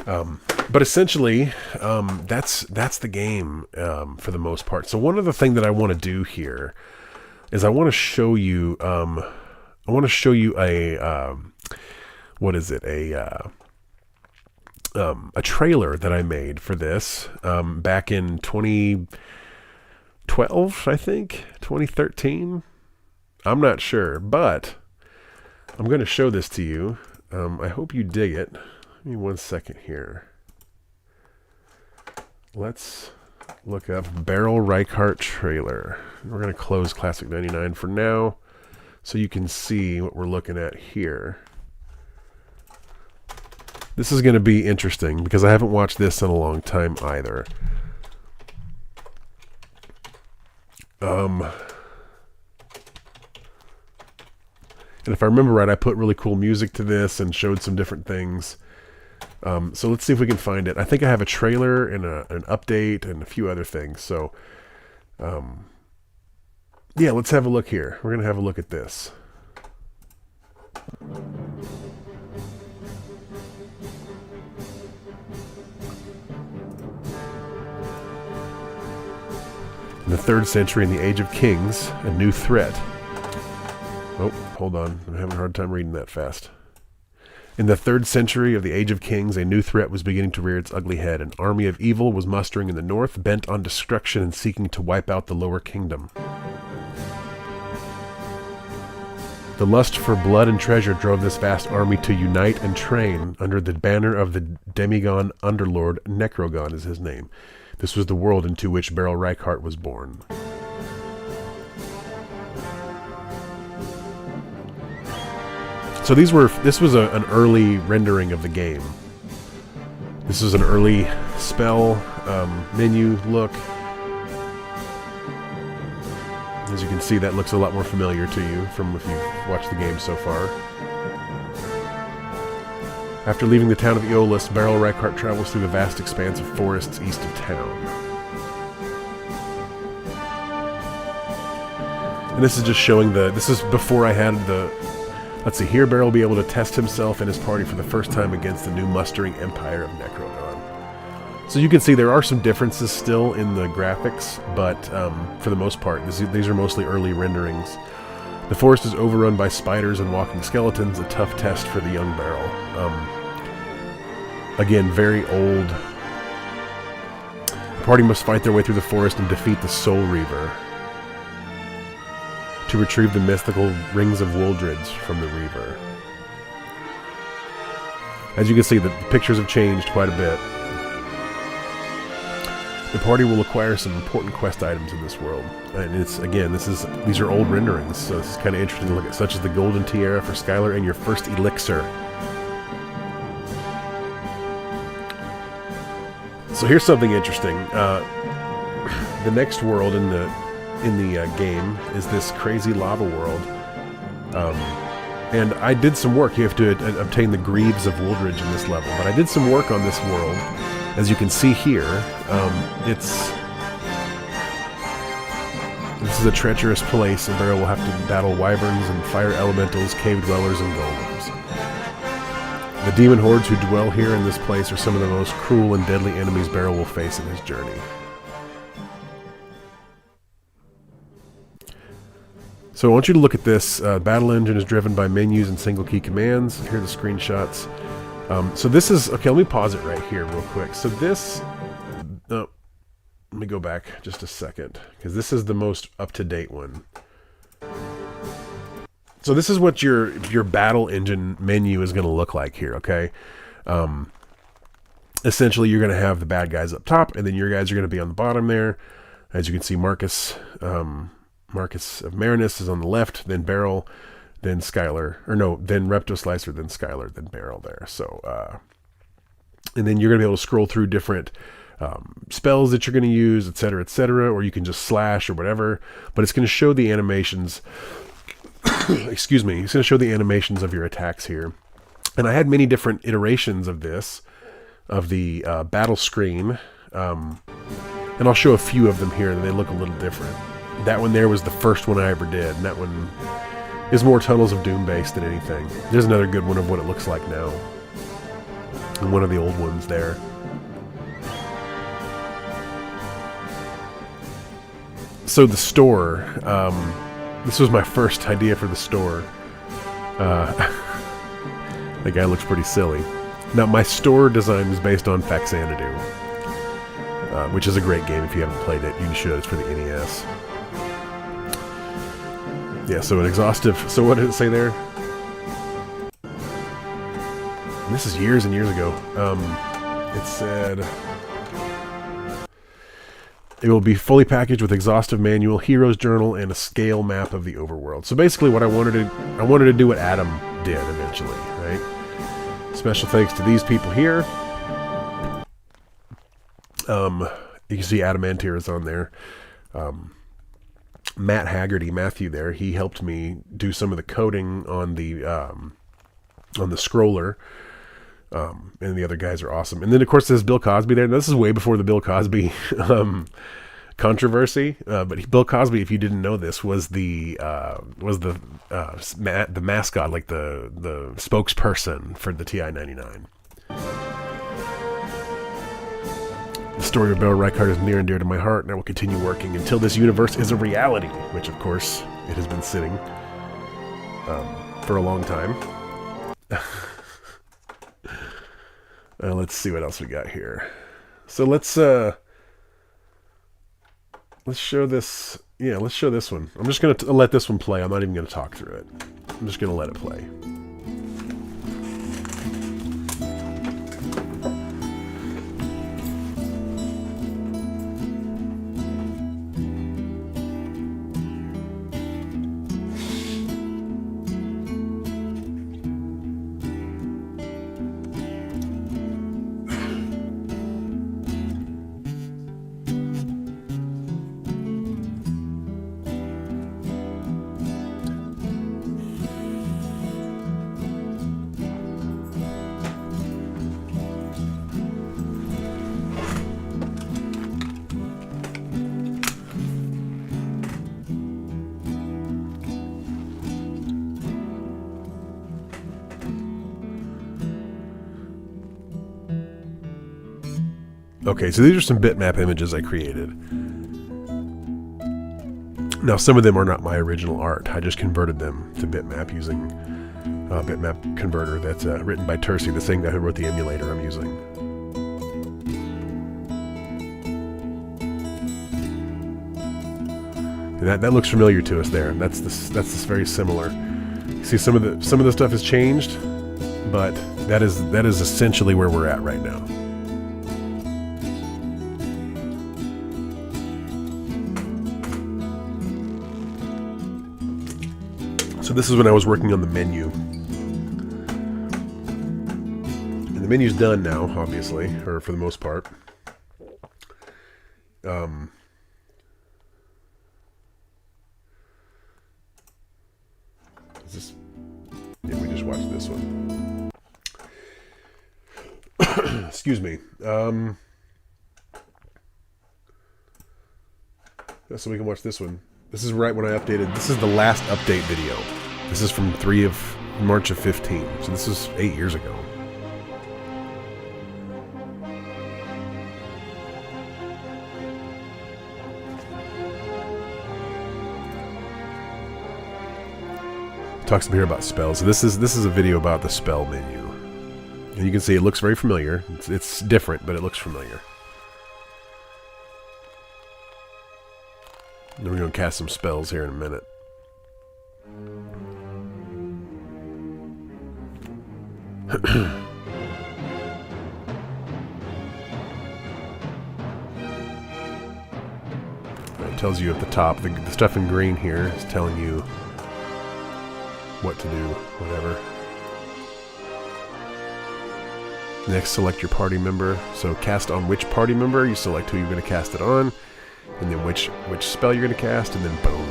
But essentially, that's the game for the most part. So one other thing that I want to do here is I want to show you a trailer that I made for this back in 2012, I think, 2013. I'm not sure, but I'm going to show this to you. I hope you dig it. Give me 1 second here. Let's look up Beryl Reichardt trailer. We're going to close Classic 99 for now so you can see what we're looking at here. This is going to be interesting because I haven't watched this in a long time either. And if I remember right, I put really cool music to this and showed some different things. So let's see if we can find it. I think I have a trailer and an update and a few other things. So, yeah, let's have a look here. We're going to have a look at this. In the 3rd century, in the Age of Kings, a new threat. Oh, hold on. I'm having a hard time reading that fast. In the 3rd century of the Age of Kings, a new threat was beginning to rear its ugly head. An army of evil was mustering in the north, bent on destruction and seeking to wipe out the lower kingdom. The lust for blood and treasure drove this vast army to unite and train under the banner of the demigod underlord. Necrogon is his name. This was the world into which Beryl Reichardt was born. So this was an early rendering of the game. This was an early spell menu look. As you can see, that looks a lot more familiar to you from if you've watched the game so far. After leaving the town of Aeolus, Beryl Reichardt travels through the vast expanse of forests east of town. And this is just showing this is before I had the... Let's see, here Beryl will be able to test himself and his party for the first time against the new mustering empire of Necrogon. So you can see there are some differences still in the graphics, but for the most part, these are mostly early renderings. The forest is overrun by spiders and walking skeletons, a tough test for the young Beryl. Again, very old. The party must fight their way through the forest and defeat the Soul Reaver to retrieve the mythical rings of Woldred's from the Reaver. As you can see, the pictures have changed quite a bit. The party will acquire some important quest items in this world. And these are old renderings, so this is kind of interesting to look at, such as the Golden Tiara for Skylar and your first elixir. So here's something interesting. The next world in the game is this crazy lava world. And I did some work. You have to obtain the Greaves of Woldred in this level, but I did some work on this world. As you can see here, this is a treacherous place, and Beryl will have to battle wyverns and fire elementals, cave dwellers, and golems. The demon hordes who dwell here in this place are some of the most cruel and deadly enemies Beryl will face in his journey. So I want you to look at this. Battle engine is driven by menus and single key commands. Here are the screenshots. So this is... Okay, let me pause it right here real quick. So this... let me go back just a second, because this is the most up-to-date one. So this is what your battle engine menu is going to look like here, okay? Essentially, you're going to have the bad guys up top, and then your guys are going to be on the bottom there. As you can see, Marcus of Marinus is on the left, then Beryl, then Skylar, then Reptoslicer, then Skylar, then Beryl there. So, and then you're going to be able to scroll through different spells that you're going to use, etc., or you can just slash or whatever, but it's going to show the animations, excuse me, it's going to show the animations of your attacks here. And I had many different iterations of this, of the battle screen, and I'll show a few of them here, and they look a little different. That one there was the first one I ever did, and that one is more Tunnels of Doom based than anything. There's another good one of what it looks like now. And one of the old ones there. So the store, this was my first idea for the store. The guy looks pretty silly. Now my store design was based on Faxanadu, which is a great game. If you haven't played it, you should. It's for the NES. Yeah, so an exhaustive... So what did it say there? And this is years and years ago. It said... It will be fully packaged with exhaustive manual, hero's journal, and a scale map of the overworld. So basically what I wanted to do what Adam did eventually, right? Special thanks to these people here. You can see Adamantier is on there. Matt Haggerty, Matthew there, he helped me do some of the coding on the scroller. And the other guys are awesome. And then of course there's Bill Cosby there. Now, this is way before the Bill Cosby controversy. But Bill Cosby, if you didn't know this, was the mascot, like the spokesperson for the TI-99. The story of Beryl Reichardt is near and dear to my heart, and I will continue working until this universe is a reality, which of course it has been sitting for a long time. Let's see what else we got here. So let's show this. Yeah, let's show this one. I'm just going to let this one play. I'm not even going to talk through it. I'm just going to let it play. Okay, so these are some bitmap images I created. Now, some of them are not my original art. I just converted them to bitmap using a bitmap converter that's written by Tercy, the same guy who wrote the emulator I'm using. And that looks familiar to us there. That's this very similar. See, some of the stuff has changed, but that is essentially where we're at right now. So this is when I was working on the menu. And the menu's done now, obviously, or for the most part. Is this... Yeah, we just watched this one. Excuse me. So we can watch this one. This is right when I updated. This is the last update video. This is from March of 15. So this is 8 years ago. Talks here about spells. So this is a video about the spell menu. And you can see it looks very familiar. It's different, but it looks familiar. And we're going to cast some spells here in a minute. It tells you at the top, the stuff in green here is telling you what to do, whatever. Next, select your party member. So cast on which party member, you select who you're going to cast it on, and then which spell you're going to cast, and then boom.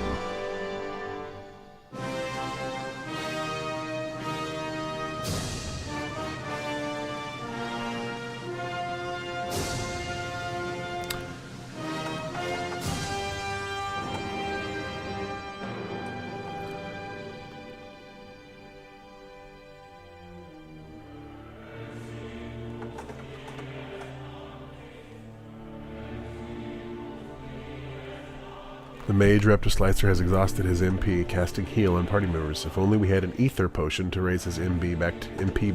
The mage Raptor Slicer has exhausted his MP, casting heal on party members. If only we had an ether potion to raise his MP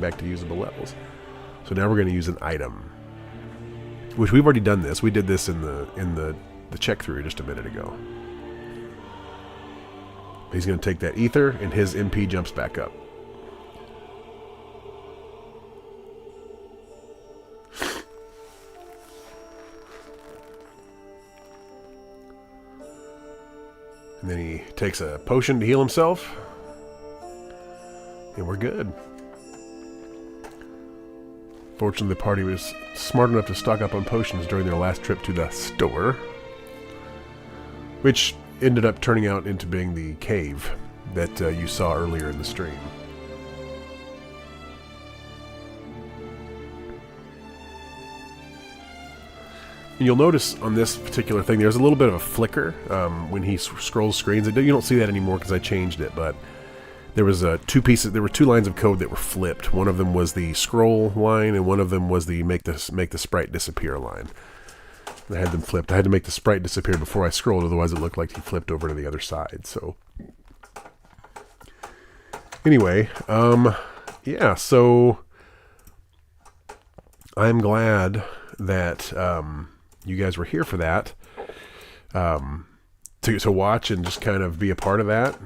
back to usable levels. So now we're going to use an item, which we've already done this. We did this in the check through just a minute ago. He's going to take that ether, and his MP jumps back up. And then he takes a potion to heal himself. And we're good. Fortunately, the party was smart enough to stock up on potions during their last trip to the store, which ended up turning out into being the cave that you saw earlier in the stream. And you'll notice on this particular thing, there's a little bit of a flicker when he scrolls screens. You don't see that anymore because I changed it, but there was there were two lines of code that were flipped. One of them was the scroll line, and one of them was the make the sprite disappear line. I had them flipped. I had to make the sprite disappear before I scrolled, otherwise it looked like he flipped over to the other side. So anyway, yeah, so I'm glad that you guys were here for that, to watch and just kind of be a part of that.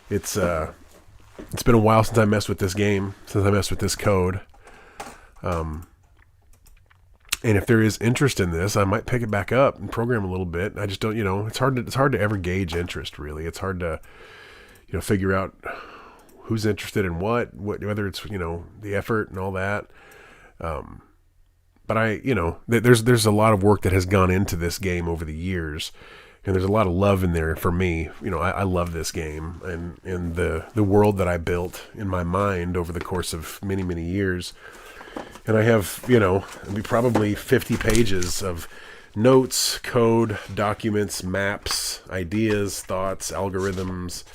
It's been a while since I messed with this game, since I messed with this code. And if there is interest in this, I might pick it back up and program a little bit. I just don't, it's hard to ever gauge interest, really. It's hard to, figure out who's interested in what, whether it's, the effort and all that. But there's a lot of work that has gone into this game over the years, and there's a lot of love in there for me. I love this game and the world that I built in my mind over the course of many, many years. And I have, probably 50 pages of notes, code, documents, maps, ideas, thoughts, algorithms,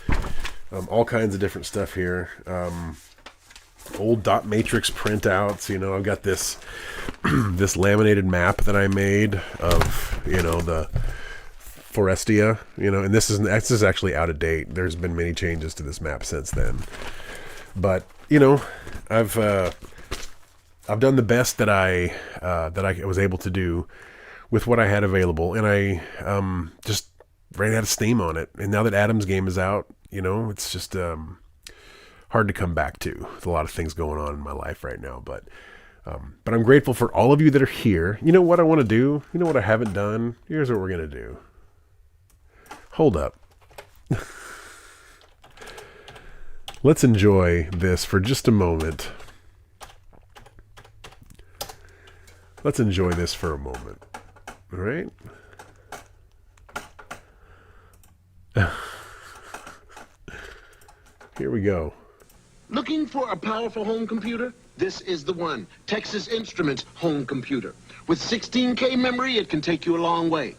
all kinds of different stuff here. Old dot matrix printouts. I've got this this laminated map that I made of, the Forestia, and this is actually out of date. There's been many changes to this map since then. But, I've done the best that I was able to do with what I had available, and I just ran out of steam on it. And now that Adam's game is out, it's just hard to come back to. There's a lot of things going on in my life right now, but I'm grateful for all of you that are here. You know what I want to do? You know what I haven't done? Here's what we're gonna do. Hold up. Let's enjoy this for just a moment. Let's enjoy this for a moment. All right? Here we go. Looking for a powerful home computer? This is the one. Texas Instruments home computer. With 16K memory, it can take you a long way.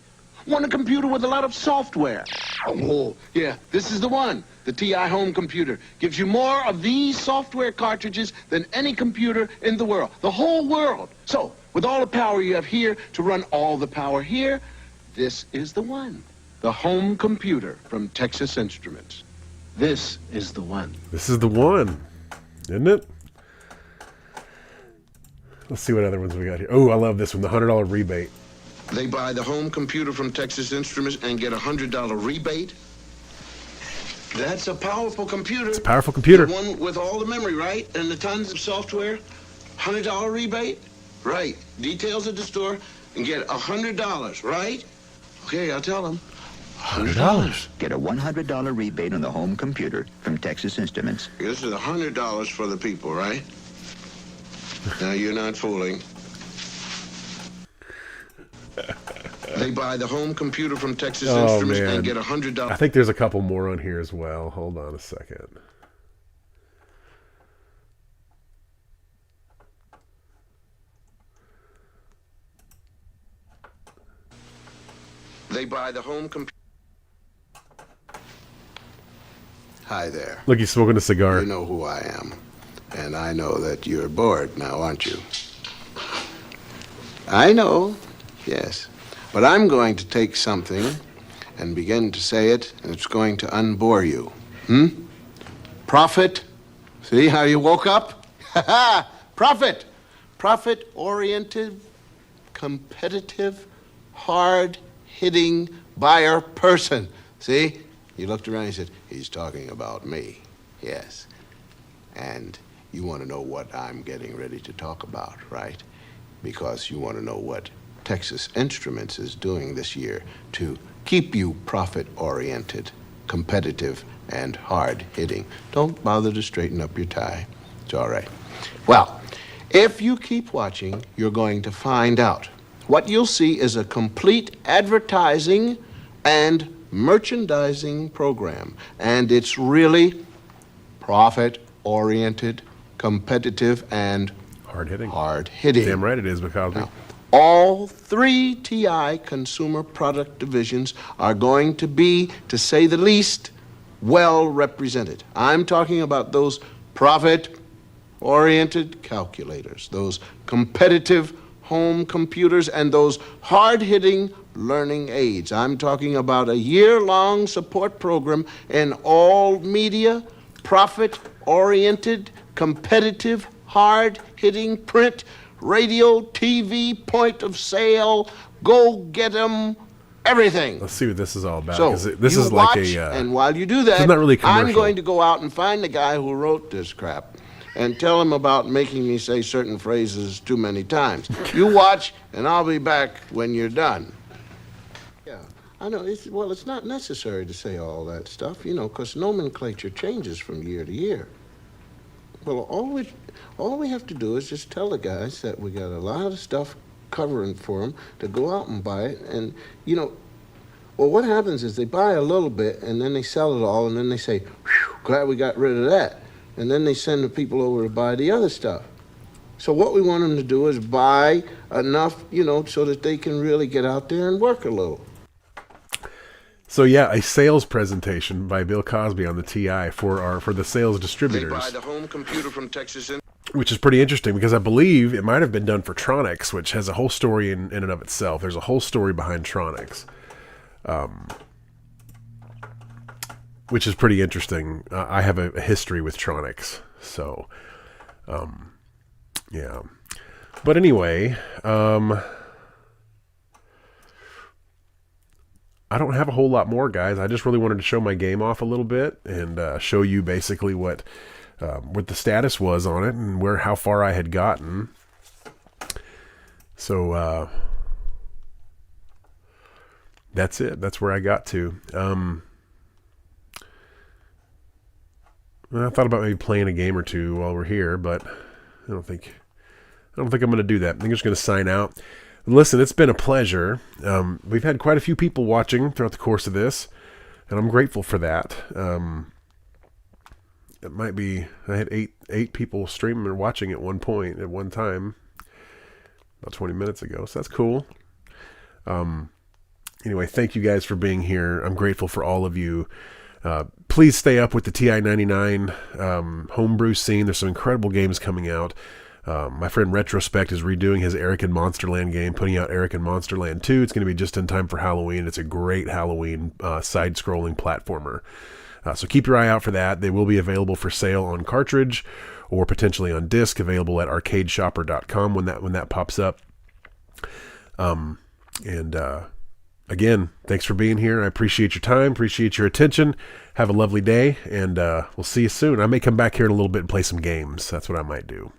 Want a computer with a lot of software? Oh, yeah, this is the one. The TI home computer gives you more of these software cartridges than any computer in the world. The whole world. So, with all the power you have here to run all the power here, this is the one. The home computer from Texas Instruments. This is the one. This is the one, isn't it? Let's see what other ones we got here. Oh, I love this one, the $100 rebate. They buy the home computer from Texas Instruments and get a $100 rebate. That's a powerful computer. It's a powerful computer. The one with all the memory, right? And the tons of software. $100 rebate? Right. Details at the store and get $100, right? Okay, I'll tell them. $100. Get a $100 rebate on the home computer from Texas Instruments. This is $100 for the people, right? Now you're not fooling. They buy the home computer from Texas Instruments and get $100. I think there's a couple more on here as well. Hold on a second. They buy the home computer. Hi there. Look, he's smoking a cigar. You know who I am. And I know that you're bored now, aren't you? I know, yes. But I'm going to take something and begin to say it, and it's going to unbore you. Profit. See how you woke up? Profit. Profit-oriented, competitive, hard-hitting buyer person. See? You looked around and you said, he's talking about me. Yes. And you want to know what I'm getting ready to talk about, right? Because you want to know what Texas Instruments is doing this year to keep you profit-oriented, competitive, and hard-hitting. Don't bother to straighten up your tie. It's all right. Well, if you keep watching, you're going to find out. What you'll see is a complete advertising and merchandising program. And it's really profit-oriented, competitive, and hard-hitting. Hard-hitting. Damn right it is, because all three TI consumer product divisions are going to be, to say the least, well represented. I'm talking about those profit-oriented calculators, those competitive home computers, and those hard-hitting learning aids. I'm talking about a year-long support program in all media, profit-oriented, competitive, hard-hitting print, radio, TV, point of sale, go get 'em, everything. Let's see what this is all about. So 'cause this you is watch, like a. and while you do that, it's not really I'm commercial. going to go out and find the guy who wrote this crap and tell him about making me say certain phrases too many times. You watch, and I'll be back when you're done. Yeah, I know. It's not necessary to say all that stuff, because nomenclature changes from year to year. Well, all we have to do is just tell the guys that we got a lot of stuff covering for them to go out and buy it, and well, what happens is they buy a little bit and then they sell it all, and then they say, "Whew, glad we got rid of that," and then they send the people over to buy the other stuff. So what we want them to do is buy enough, so that they can really get out there and work a little. So yeah, a sales presentation by Bill Cosby on the TI for the sales They distributors. buy the home computer from Texas. Which is pretty interesting because I believe it might have been done for Tronix, which has a whole story in and of itself. There's a whole story behind Tronix, which is pretty interesting. I have a history with Tronix, so yeah. But anyway, I don't have a whole lot more, guys. I just really wanted to show my game off a little bit and show you basically what the status was on it and how far I had gotten. So that's it. That's where I got to. I thought about maybe playing a game or two while we're here, but I don't think I'm going to do that. I think I'm just going to sign out. And listen, it's been a pleasure. We've had quite a few people watching throughout the course of this, and I'm grateful for that. It might be, I had eight people streaming or watching at one point, at one time, about 20 minutes ago. So that's cool. Anyway, thank you guys for being here. I'm grateful for all of you. Please stay up with the TI-99 homebrew scene. There's some incredible games coming out. My friend Retrospect is redoing his Eric and Monsterland game, putting out Eric and Monsterland 2. It's going to be just in time for Halloween. It's a great Halloween side-scrolling platformer. So keep your eye out for that. They will be available for sale on cartridge or potentially on disc, available at arcadeshopper.com when that pops up. Again, thanks for being here. I appreciate your time, appreciate your attention. Have a lovely day, and we'll see you soon. I may come back here in a little bit and play some games. That's what I might do.